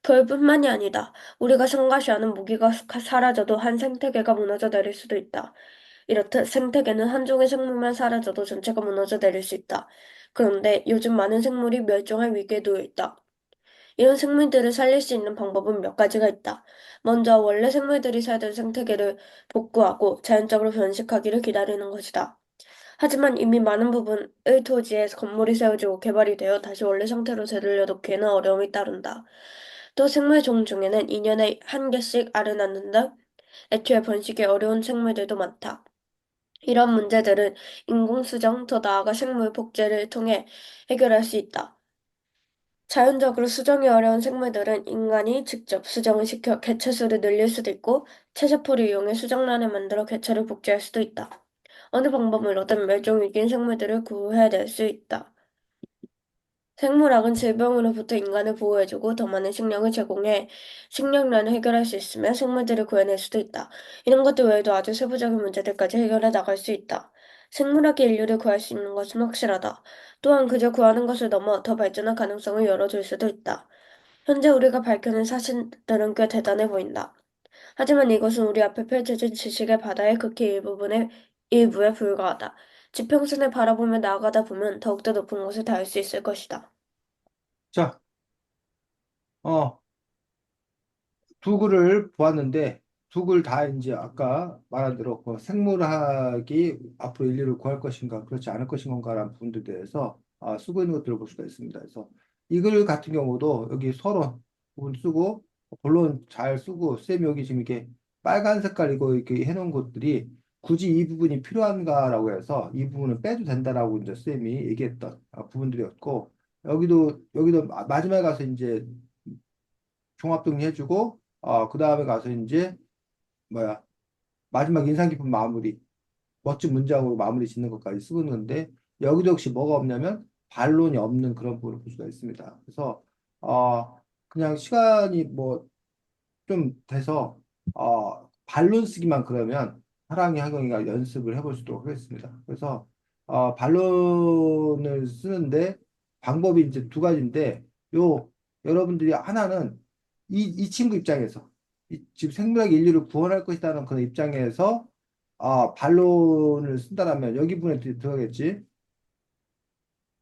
Speaker 2: 벌뿐만이 아니다. 우리가 성가시하는 모기가 사라져도 한 생태계가 무너져 내릴 수도 있다. 이렇듯 생태계는 한 종의 생물만 사라져도 전체가 무너져 내릴 수 있다. 그런데 요즘 많은 생물이 멸종할 위기에 놓여 있다. 이런 생물들을 살릴 수 있는 방법은 몇 가지가 있다. 먼저 원래 생물들이 살던 생태계를 복구하고 자연적으로 번식하기를 기다리는 것이다. 하지만 이미 많은 부분의 토지에 건물이 세워지고 개발이 되어 다시 원래 상태로 되돌려놓기에는 어려움이 따른다. 또 생물종 중에는 2년에 한 개씩 알을 낳는 등 애초에 번식이 어려운 생물들도 많다. 이런 문제들은 인공수정, 더 나아가 생물 복제를 통해 해결할 수 있다. 자연적으로 수정이 어려운 생물들은 인간이 직접 수정을 시켜 개체수를 늘릴 수도 있고 체세포를 이용해 수정란을 만들어 개체를 복제할 수도 있다. 어느 방법으로든 멸종 위기인 생물들을 구해낼 수 있다. 생물학은 질병으로부터 인간을 보호해주고 더 많은 식량을 제공해 식량난을 해결할 수 있으며 생물들을 구해낼 수도 있다. 이런 것들 외에도 아주 세부적인 문제들까지 해결해 나갈 수 있다. 생물학이 인류를 구할 수 있는 것은 확실하다. 또한 그저 구하는 것을 넘어 더 발전할 가능성을 열어줄 수도 있다. 현재 우리가 밝혀낸 사실들은 꽤 대단해 보인다. 하지만 이것은 우리 앞에 펼쳐진 지식의 바다의 극히 일부에 불과하다. 지평선을 바라보며 나아가다 보면 더욱더 높은 곳에 닿을 수 있을 것이다.
Speaker 1: 자, 어, 두 글을 보았는데 두 글 다 이제 아까 말한 대로 그 생물학이 앞으로 인류를 구할 것인가 그렇지 않을 것인가라는 부분들에 대해서 쓰고 있는 것들을 볼 수가 있습니다. 그래서 이 글 같은 경우도 여기 서론 부분 쓰고 본론 잘 쓰고 쌤이 여기 지금 이렇게 빨간 색깔이고 이렇게 해놓은 것들이 굳이 이 부분이 필요한가라고 해서 이 부분은 빼도 된다라고 이제 쌤이 얘기했던 부분들이었고 여기도 마지막에 가서 이제 종합 정리해주고 그 다음에 가서 이제 뭐야 마지막 인상 깊은 마무리 멋진 문장으로 마무리 짓는 것까지 쓰고 있는데 여기도 역시 뭐가 없냐면 반론이 없는 그런 부분을 볼 수가 있습니다. 그래서 그냥 시간이 뭐 좀 돼서 반론 쓰기만 그러면 하랑이 하경이가 연습을 해볼 수 있도록 하겠습니다. 그래서 반론을 쓰는데 방법이 이제 두 가지인데 요 여러분들이 하나는 이 친구 입장에서 지금 생물학 인류를 구원할 것이라는 그런 입장에서 반론을 쓴다라면 여기 부분에 들어가겠지.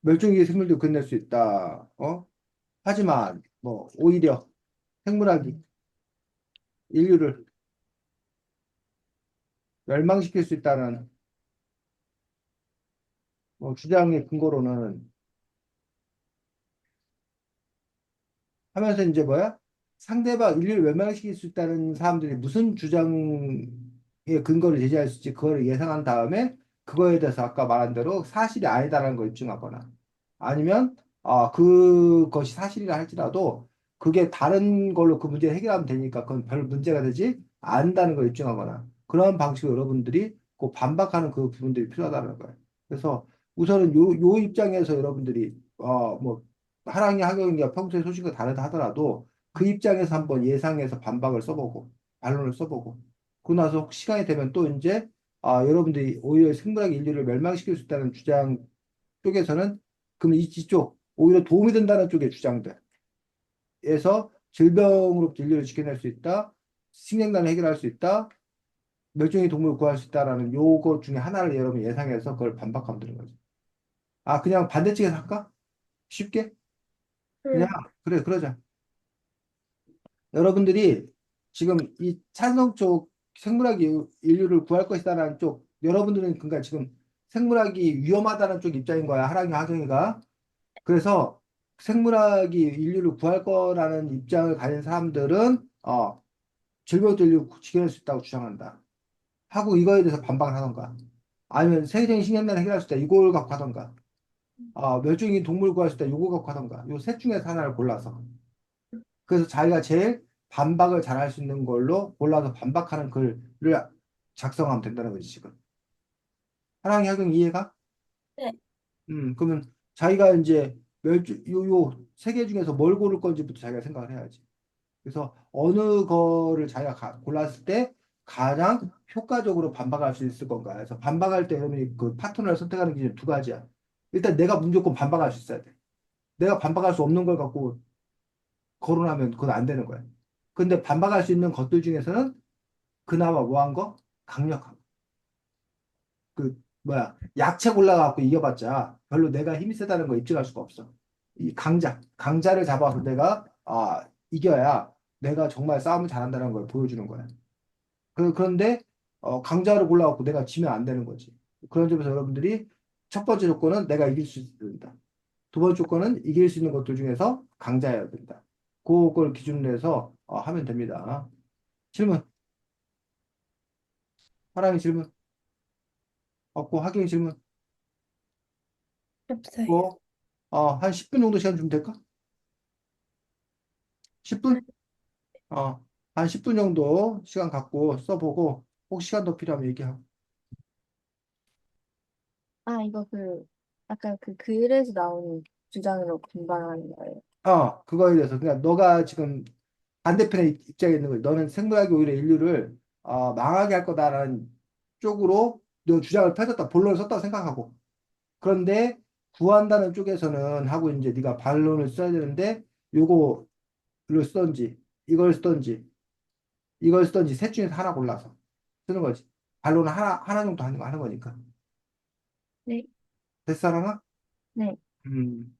Speaker 1: 멸종위기 생물도 끝낼 수 있다. 하지만 뭐 오히려 생물학이 인류를 멸망시킬 수 있다는 뭐 주장의 근거로는 하면서 이제 뭐야? 상대방 인류를 멸망시킬 수 있다는 사람들이 무슨 주장의 근거를 제시할 수 있지? 그걸 예상한 다음에 그거에 대해서 아까 말한 대로 사실이 아니다라는 걸 입증하거나 아니면 그것이 사실이라 할지라도 그게 다른 걸로 그 문제를 해결하면 되니까 그건 별 문제가 되지 않는다는 걸 입증하거나 그런 방식으로 여러분들이 꼭 반박하는 그 부분들이 필요하다는 거예요. 그래서 우선은 요 입장에서 여러분들이 뭐 하랑이 하경이가 평소에 소식과 다르다 하더라도 그 입장에서 한번 예상해서 반박을 써보고, 반론을 써보고, 그러고 나서 혹시 시간이 되면 또 이제, 여러분들이 오히려 생물학 인류를 멸망시킬 수 있다는 주장 쪽에서는, 그럼 이쪽, 오히려 도움이 된다는 쪽의 주장들에서 질병으로부터 인류를 지켜낼 수 있다, 식량난을 해결할 수 있다, 멸종위 동물을 구할 수 있다라는 요거 중에 하나를 여러분 예상해서 그걸 반박하면 되는 거죠. 그냥 반대쪽에서 할까? 쉽게? 그냥,
Speaker 2: 응.
Speaker 1: 그래, 그러자. 여러분들이 지금 이 찬성 쪽 생물학이 인류를 구할 것이다라는 쪽, 여러분들은 그러니까 지금 생물학이 위험하다는 쪽 입장인 거야, 하랑이 하경이가. 그래서 생물학이 인류를 구할 거라는 입장을 가진 사람들은 질병도 인류 지켜낼 수 있다고 주장한다. 하고 이거에 대해서 반박을 하던가. 아니면 세계적인 식량난을 해결할 수 있다. 이걸 갖고 하던가. 멸종위기 동물 구할 수 있다. 요거 갖고 하던가. 요 셋 중에서 하나를 골라서. 그래서 자기가 제일 반박을 잘할 수 있는 걸로 골라서 반박하는 글을 작성하면 된다는 거지, 지금. 하랑이 학용 이해가?
Speaker 2: 네.
Speaker 1: 그러면 자기가 이제 요 세 개 중에서 뭘 고를 건지부터 자기가 생각을 해야지. 그래서 어느 거를 자기가 골랐을 때 가장 효과적으로 반박할 수 있을 건가. 그래서 반박할 때 여러분이 그 파트너를 선택하는 기준 두 가지야. 일단 내가 무조건 반박할 수 있어야 돼. 내가 반박할 수 없는 걸 갖고 거론하면 그건 안 되는 거야. 근데 반박할 수 있는 것들 중에서는 그나마 뭐한 거? 강력한 거. 약체 골라갖고 이겨봤자 별로 내가 힘이 세다는 거 입증할 수가 없어. 이 강자를 잡아서 내가 이겨야 내가 정말 싸움을 잘한다는 걸 보여주는 거야. 그런데 강자를 골라갖고 내가 지면 안 되는 거지. 그런 점에서 여러분들이 첫 번째 조건은 내가 이길 수 있어야 된다. 두 번째 조건은 이길 수 있는 것들 중에서 강자여야 된다. 그걸 기준으로 해서 하면 됩니다. 질문, 하랑이 질문, 없고 하경이 질문,
Speaker 2: 없어요.
Speaker 1: 뭐, 한 10분 정도 시간 주면 될까? 10분? 한 10분 정도 시간 갖고 써보고 혹시 시간 더 필요하면 얘기하고.
Speaker 3: 이거 아까 그 글에서 나오는 주장으로 분발하는 거예요.
Speaker 1: 그거에 대해서 그냥 너가 지금 반대편에 입장에 있는 거지. 너는 생물학이 오히려 인류를 망하게 할 거다라는 쪽으로 너 주장을 펼쳤다. 본론을 썼다고 생각하고. 그런데 구한다는 쪽에서는 하고 이제 네가 반론을 써야 되는데 요거를 쓰던지 이걸 쓰던지 이걸 쓰던지 셋 중에서 하나 골라서 쓰는 거지. 반론은 하나 정도 하는 거니까.
Speaker 3: 네,
Speaker 1: 됐어, 하나?
Speaker 3: 네.
Speaker 1: 음.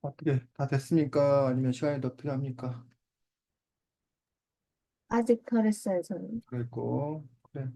Speaker 1: 어떻게 다 됐습니까? 아니면 시간이 더 필요합니까?
Speaker 3: 아직 덜 했어요, 저는.
Speaker 1: 그랬고, 그래.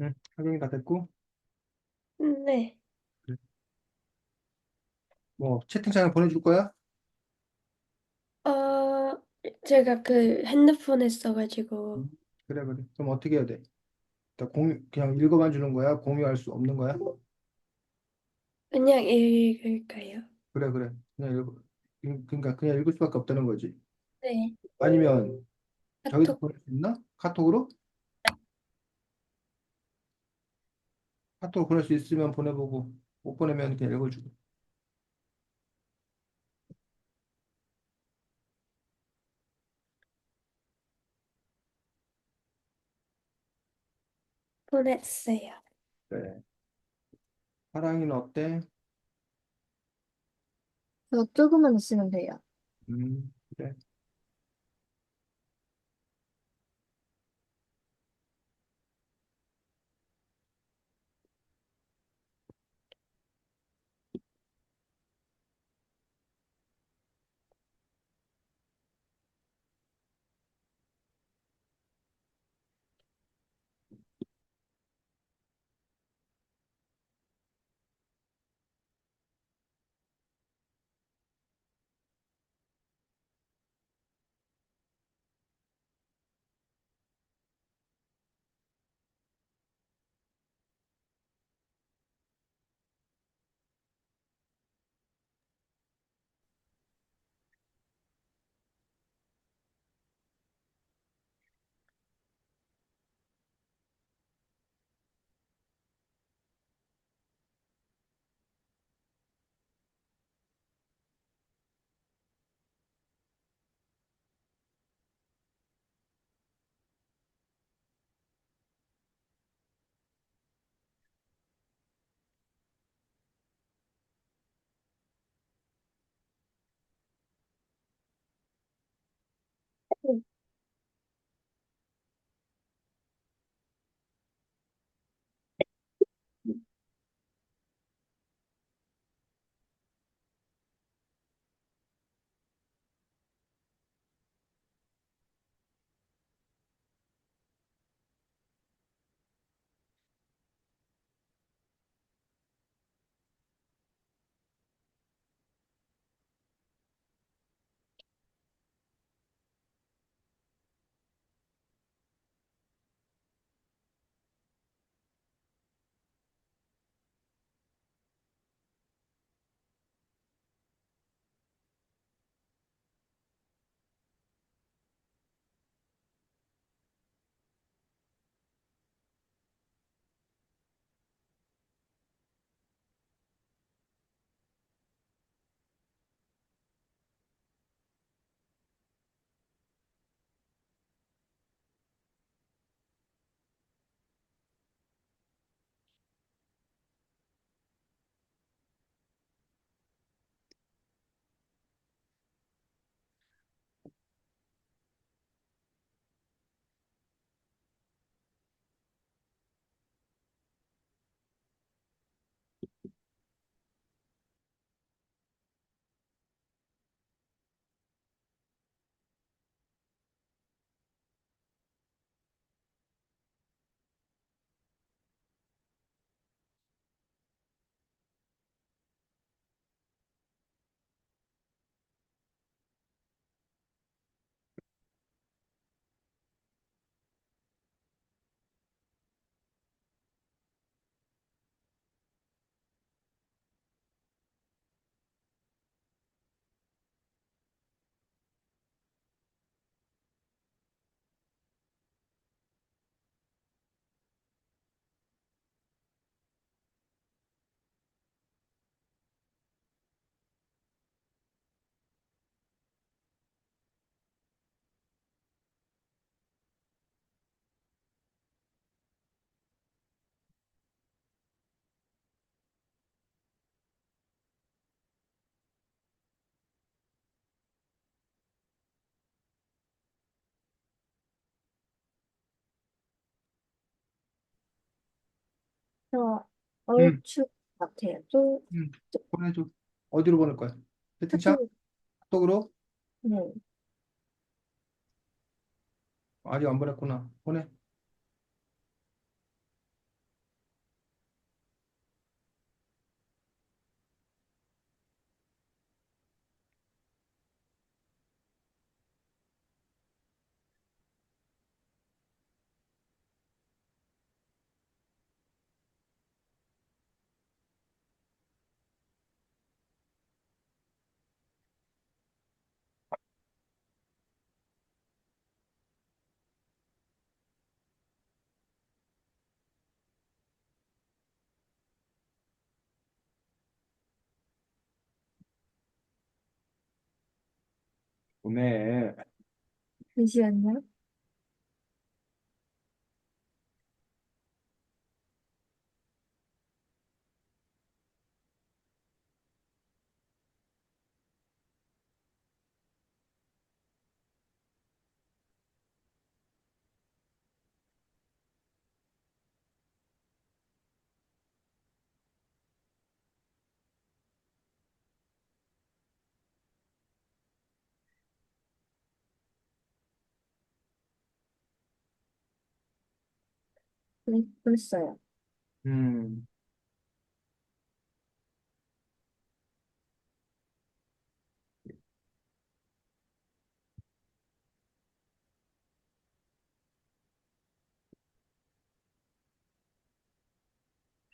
Speaker 1: 응, 확인이 다 됐고,
Speaker 2: 네.
Speaker 1: 그래. 뭐, 채팅창에 보내줄 거야?
Speaker 2: 어, 제가 그 핸드폰에 써가지고,
Speaker 1: 응. 그래, 그래. 그럼 어떻게 해야 돼? 그냥 읽어만 주는 거야? 공유할 수 없는 거야?
Speaker 2: 그냥 읽을까요?
Speaker 1: 그래, 그래. 그러니까 그냥 읽을 수밖에 없다는 거지.
Speaker 2: 네.
Speaker 1: 아니면 저희도
Speaker 2: 카톡,
Speaker 1: 보낼 수 있나? 카톡으로? 카톡 보낼 수 있으면 보내보고 못 보내면 그냥 읽어주고.
Speaker 2: 보냈어요.
Speaker 1: 그래. 사랑이는 어때?
Speaker 3: 더 조금만 있으면 돼요.
Speaker 1: 그래.
Speaker 3: 저
Speaker 1: 응,
Speaker 3: 얼추 같아요. 또
Speaker 1: 응. 보내줘. 어디로 보낼 거야? 채팅창?
Speaker 3: 카톡,
Speaker 1: 카톡으로?
Speaker 3: 네.
Speaker 1: 아직 안 보냈구나. 보내. 꿈에.
Speaker 3: 잠시만요. 네, 벌써요.
Speaker 1: 음,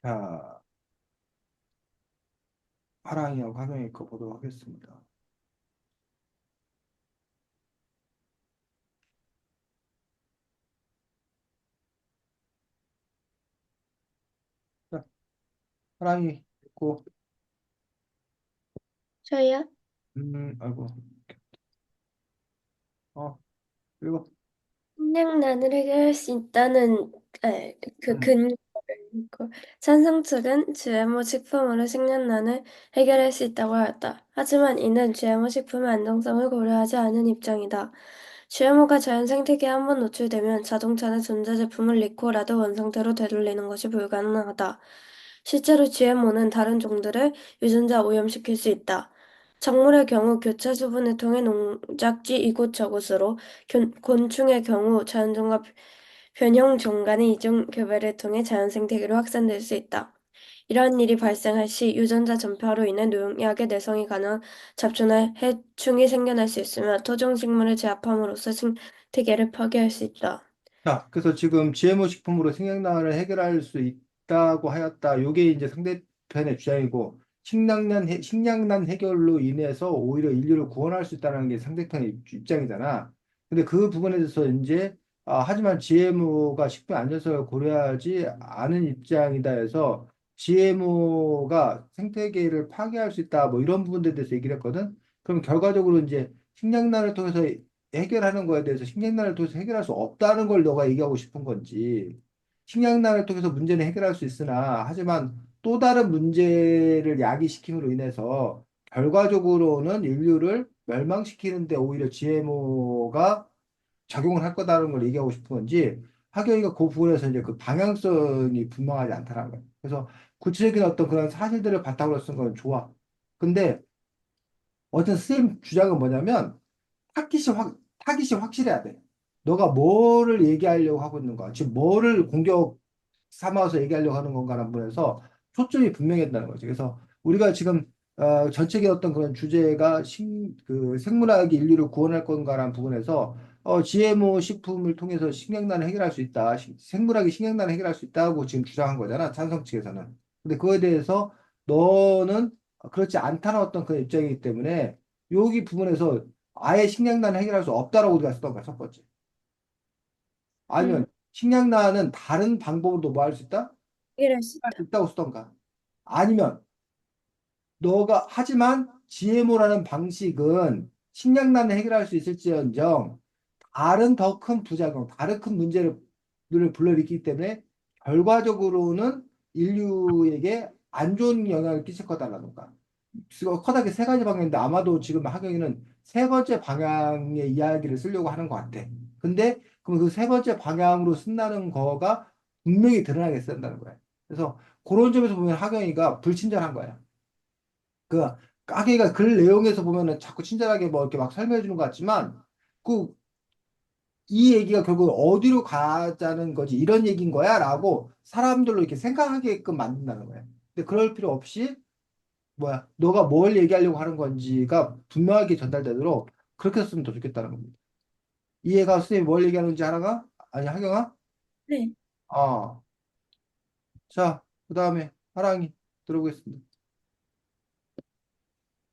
Speaker 1: 자, 화랑이하고 화경이 거 보도록 하겠습니다. 자, 화랑이 있고,
Speaker 2: 저요?
Speaker 1: 아이고, 그리고,
Speaker 2: 식량난을 해결할 수 있다는 그
Speaker 1: 음,
Speaker 2: 근거를 그 찬성 측은 GMO 식품으로 식량난을 해결할 수 있다고 하였다. 하지만 이는 GMO 식품의 안정성을 고려하지 않은 입장이다. GMO가 자연 생태계에 한 번 노출되면 자동차 내 전자 제품을 리콜하듯 원상태로 되돌리는 것이 불가능하다. 실제로 GMO는 다른 종들을 유전자 오염시킬 수 있다. 작물의 경우 교차 수분을 통해 농작지 이곳저곳으로 곤충의 경우 자연종과 변형종 간의 이중 교배를 통해 자연 생태계로 확산될 수 있다. 이러한 일이 발생할 시 유전자 전파로 인해 농약의 내성이 가능한 잡초나 해충이 생겨날 수 있으며 토종식물을 제압함으로써 생태계를 파괴할 수 있다.
Speaker 1: 자, 그래서 지금 GMO 식품으로 생명난을 해결할 수 있다고 하였다. 요게 이제 상대편의 주장이고, 식량난 해결로 인해서 오히려 인류를 구원할 수 있다는 게 상대편의 입장이잖아. 근데 그 부분에 대해서 이제, 하지만 GMO가 식품 안전성을 고려하지 않은 입장이다 해서 GMO가 생태계를 파괴할 수 있다. 뭐 이런 부분들에 대해서 얘기를 했거든. 그럼 결과적으로 이제 식량난을 통해서 해결하는 거에 대해서 식량난을 통해서 해결할 수 없다는 걸 너가 얘기하고 싶은 건지, 식량난을 통해서 문제는 해결할 수 있으나 하지만 또 다른 문제를 야기시킴으로 인해서 결과적으로는 인류를 멸망시키는데 오히려 GMO가 작용을 할 거다라는 걸 얘기하고 싶은 건지, 하경이가 그 부분에서 이제 그 방향성이 분명하지 않다는 거야. 그래서 구체적인 어떤 그런 사실들을 바탕으로 쓴 건 좋아. 근데 어떤 선생님 주장은 뭐냐면, 타깃이 확실해야 돼. 너가 뭐를 얘기하려고 하고 있는 거야. 지금 뭐를 공격 삼아서 얘기하려고 하는 건가라는 부분에서 초점이 분명했다는 거지. 그래서 우리가 지금 전체적인 어떤 그런 주제가 그 생물학이 인류를 구원할 건가라는 부분에서 GMO 식품을 통해서 식량난을 해결할 수 있다. 생물학이 식량난을 해결할 수 있다고 지금 주장한 거잖아. 찬성 측에서는. 근데 그거에 대해서 너는 그렇지 않다는 어떤 그런 입장이기 때문에 여기 부분에서 아예 식량난을 해결할 수 없다라고 우리가 쓰던 거야, 첫 번째.
Speaker 2: 음,
Speaker 1: 아니면 식량난은 다른 방법으로도 뭐 할 수 있다?
Speaker 2: 해결할 수
Speaker 1: 할 수
Speaker 2: 있다.
Speaker 1: 있다고 쓰던가. 아니면 너가 하지만 GMO라는 방식은 식량난을 해결할 수 있을지언정 다른 더 큰 부작용, 다른 큰 문제를 불러일으키기 때문에 결과적으로는 인류에게 안 좋은 영향을 끼칠 거다라던가. 커다랗게 세 가지 방향인데 아마도 지금 하경이는 세 번째 방향의 이야기를 쓰려고 하는 것 같아. 근데 그럼 그 세 번째 방향으로 쓴다는 거가 분명히 드러나게 쓴다는 거야. 그래서 그런 점에서 보면 하경이가 불친절한 거야. 그 하경이가 글 내용에서 보면은 자꾸 친절하게 뭐 이렇게 막 설명해 주는 것 같지만 그 이 얘기가 결국 어디로 가자는 거지 이런 얘기인 거야 라고 사람들로 이렇게 생각하게끔 만든다는 거야. 근데 그럴 필요 없이 너가 뭘 얘기하려고 하는 건지가 분명하게 전달되도록 그렇게 썼으면 더 좋겠다는 겁니다. 이해가 선생님이 뭘 얘기하는지 하나가? 아니, 하경아?
Speaker 2: 네.
Speaker 1: 아, 자, 그 다음에 하랑이 들어보겠습니다.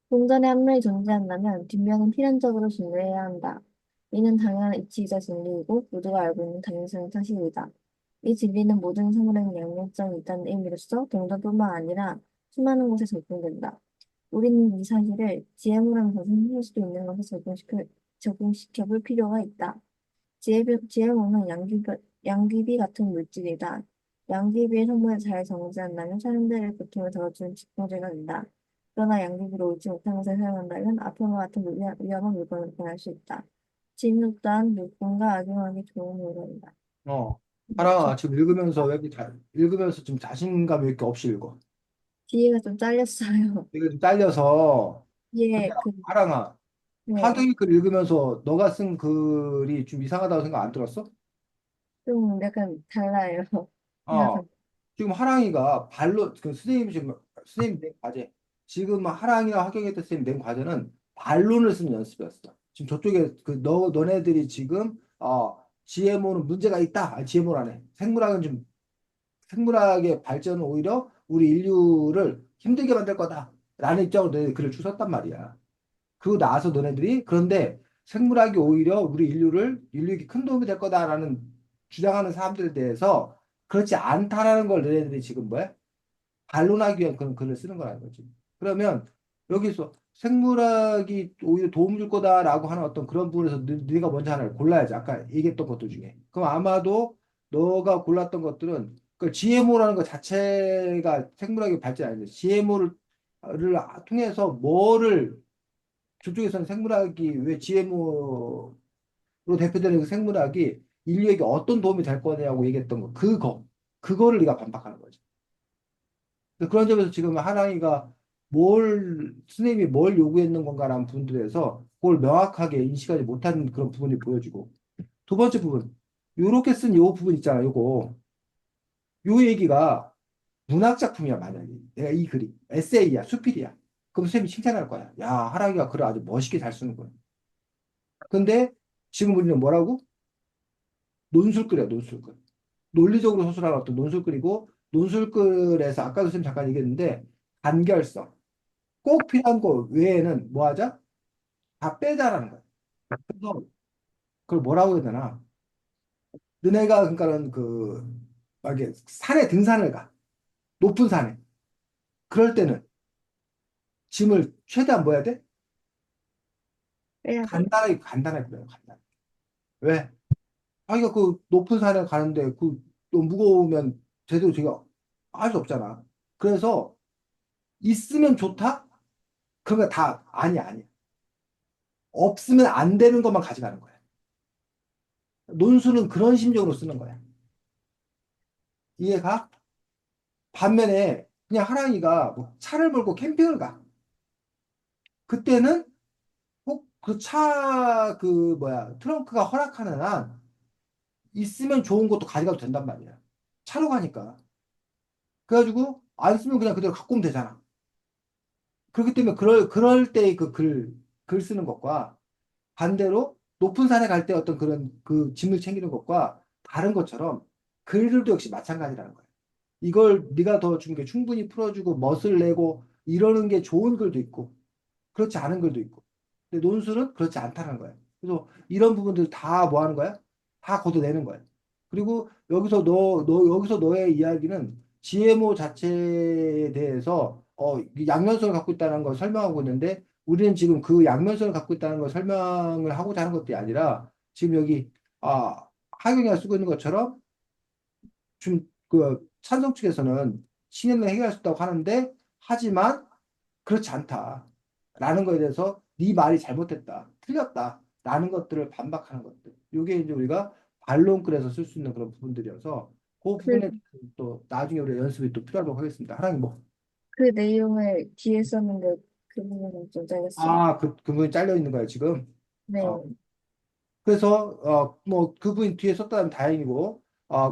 Speaker 3: 동전의 합물이 존재한다면 뒷면은 필연적으로 존재해야 한다. 이는 당연한 이치이자 진리이고 모두가 알고 있는 당연스러운 사실이다. 이 진리는 모든 생물에는 양면성이 있다는 의미로서 동전뿐만 아니라 수많은 곳에 적용된다. 우리는 이 사실을 GM오라는 것을 생길 수도 있는 것에 적용시켜 적응시켜 볼 필요가 있다. GMO는 양귀비 같은 물질이다. 양귀비의 성분을 잘 정지한다면 사람들의 고통을 덜어주는 직통제가 된다. 그러나 양귀비로 옳지 못한 것을 사용한다면 아픔과 같은 위험한 물건을 변할 수 있다. 진흙 또한 물건과 악용하기 좋은 물건이다.
Speaker 1: 어.
Speaker 3: 저
Speaker 1: 하랑아, 지금 읽으면서 왜 이렇게 읽으면서 좀 자신감 이 이렇게 없이 읽어?
Speaker 3: 뒤에가 좀 잘렸어요.
Speaker 1: 이게 좀 딸려서. 근데
Speaker 3: 예,
Speaker 1: 하랑아,
Speaker 3: 네,
Speaker 1: 하동이 글 읽으면서 너가 쓴 글이 좀 이상하다고 생각 안 들었어?
Speaker 3: 좀 약간 달라요.
Speaker 1: 어.
Speaker 3: 생각한.
Speaker 1: 지금 하랑이가 발로 그 선생님이 지금 선생님 낸 과제 지금 하랑이랑 학경했던 선생님 낸 과제는 반론을 쓰는 연습이었어. 지금 저쪽에 그 너네들이 지금 GMO는 문제가 있다. GMO라네. 생물학은 좀 생물학의 발전은 오히려 우리 인류를 힘들게 만들 거다. 라는 입장으로 너네들이 글을 쭉 썼단 말이야. 그러고 나서 너네들이 그런데 생물학이 오히려 우리 인류에게 큰 도움이 될 거다라는 주장하는 사람들에 대해서 그렇지 않다라는 걸 너네들이 지금 뭐야? 반론하기 위한 그런 글을 쓰는 거라는 거지. 그러면 여기서 생물학이 오히려 도움 줄 거다라고 하는 어떤 그런 부분에서 네가 먼저 하나를 골라야지. 아까 얘기했던 것들 중에. 그럼 아마도 너가 골랐던 것들은 그 GMO라는 것 자체가 생물학의 발전이 아닌데 GMO를 통해서 뭐를 저쪽에서는 생물학이 왜 GMO로 대표되는 그 생물학이 인류에게 어떤 도움이 될 거냐고 얘기했던 거 그거를 네가 반박하는 거지. 그런 점에서 지금 하나이가 스님이 뭘 요구했는 건가라는 부분들에서 그걸 명확하게 인식하지 못한 그런 부분이 보여지고 두 번째 부분 요렇게 쓴 요 부분 있잖아 요거 요 얘기가 문학 작품이야 만약에 내가 이 글이 에세이야 수필이야 그럼 쌤이 칭찬할 거야 야 하랑이가 글을 아주 멋있게 잘 쓰는 거야 근데 지금 우리는 뭐라고 논술글이야 논술글 논리적으로 서술하는 어떤 논술글이고 논술글에서 아까도 쌤 잠깐 얘기했는데 간결성 꼭 필요한 거 외에는 뭐 하자? 다 빼자라는 거야. 그래서 그걸 뭐라고 해야 되나? 너네가 그러니까는 막 이게 산에 등산을 가. 높은 산에. 그럴 때는 짐을 최대한 뭐 해야 돼?
Speaker 3: 빼야 돼요.
Speaker 1: 간단하게 그래요. 간단하게. 왜? 이거 그 높은 산에 가는데 너무 무거우면 제대로 제가 할 수 없잖아. 그래서 있으면 좋다? 그런 거 다 아니야. 없으면 안 되는 것만 가져가는 거야. 논술은 그런 심정으로 쓰는 거야. 이해가? 반면에 그냥 하랑이가 뭐 차를 몰고 캠핑을 가. 그때는 꼭 그 트렁크가 허락하는 한 있으면 좋은 것도 가져가도 된단 말이야. 차로 가니까. 그래가지고 안 쓰면 그냥 그대로 갖고 오면 되잖아. 그렇기 때문에 그럴 때의 글 쓰는 것과 반대로 높은 산에 갈 때 어떤 그런 그 짐을 챙기는 것과 다른 것처럼 글들도 역시 마찬가지라는 거야. 이걸 네가 더 준 게 충분히 풀어주고 멋을 내고 이러는 게 좋은 글도 있고 그렇지 않은 글도 있고. 근데 논술은 그렇지 않다는 거야. 그래서 이런 부분들 다 뭐 하는 거야? 다 걷어내는 거야. 그리고 여기서 너의 이야기는 GMO 자체에 대해서 양면성을 갖고 있다는 걸 설명하고 있는데 우리는 지금 그 양면성을 갖고 있다는 걸 설명을 하고자 하는 것이 아니라 지금 여기 하경이가 쓰고 있는 것처럼 좀 그 찬성 측에서는 신념을 해결할 수 있다고 하는데 하지만 그렇지 않다. 라는 거에 대해서 네 말이 잘못됐다. 틀렸다. 라는 것들을 반박하는 것들. 이게 이제 우리가 반론글에서 쓸 수 있는 그런 부분들이어서 그
Speaker 3: 그,
Speaker 1: 부분에 또 나중에 우리 연습이 또 필요하다고 하겠습니다. 하나님 뭐.
Speaker 3: 그 내용을 뒤에 썼는데 그 부분은 좀 잘렸어요.
Speaker 1: 그 부분이 잘려 있는 거야, 지금. 어,
Speaker 3: 네,
Speaker 1: 그래서, 뭐, 그 부분 뒤에 썼다면 다행이고,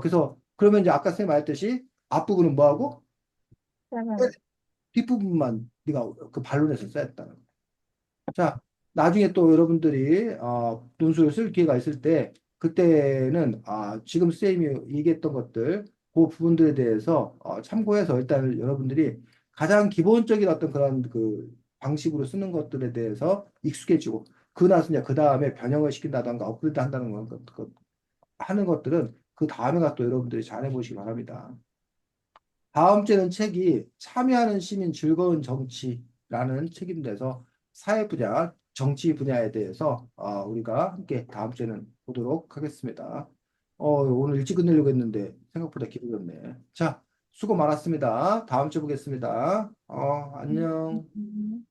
Speaker 1: 그래서, 그러면 이제 아까 선생님 말했듯이 앞부분은 뭐 하고?
Speaker 3: 따라요.
Speaker 1: 뒷부분만 네가 그 반론에서 써야겠다는 거야. 자, 나중에 또 여러분들이 논술을 쓸 기회가 있을 때 그때는 지금 쌤이 얘기했던 것들 그 부분들에 대해서 참고해서 일단 여러분들이 가장 기본적인 어떤 그런 그 방식으로 쓰는 것들에 대해서 익숙해지고 그 나서 이제 그 다음에 변형을 시킨다던가 업그레이드 한다는 하는 것들은 그 다음에 가서 또 여러분들이 잘 해보시기 바랍니다. 다음 주에는 책이 참여하는 시민 즐거운 정치라는 책인데서 사회 분야 정치 분야에 대해서 우리가 함께 다음 주에는 보도록 하겠습니다. 오늘 일찍 끝내려고 했는데 생각보다 길어졌네. 자, 수고 많았습니다. 다음 주에 보겠습니다. 안녕.
Speaker 3: 음.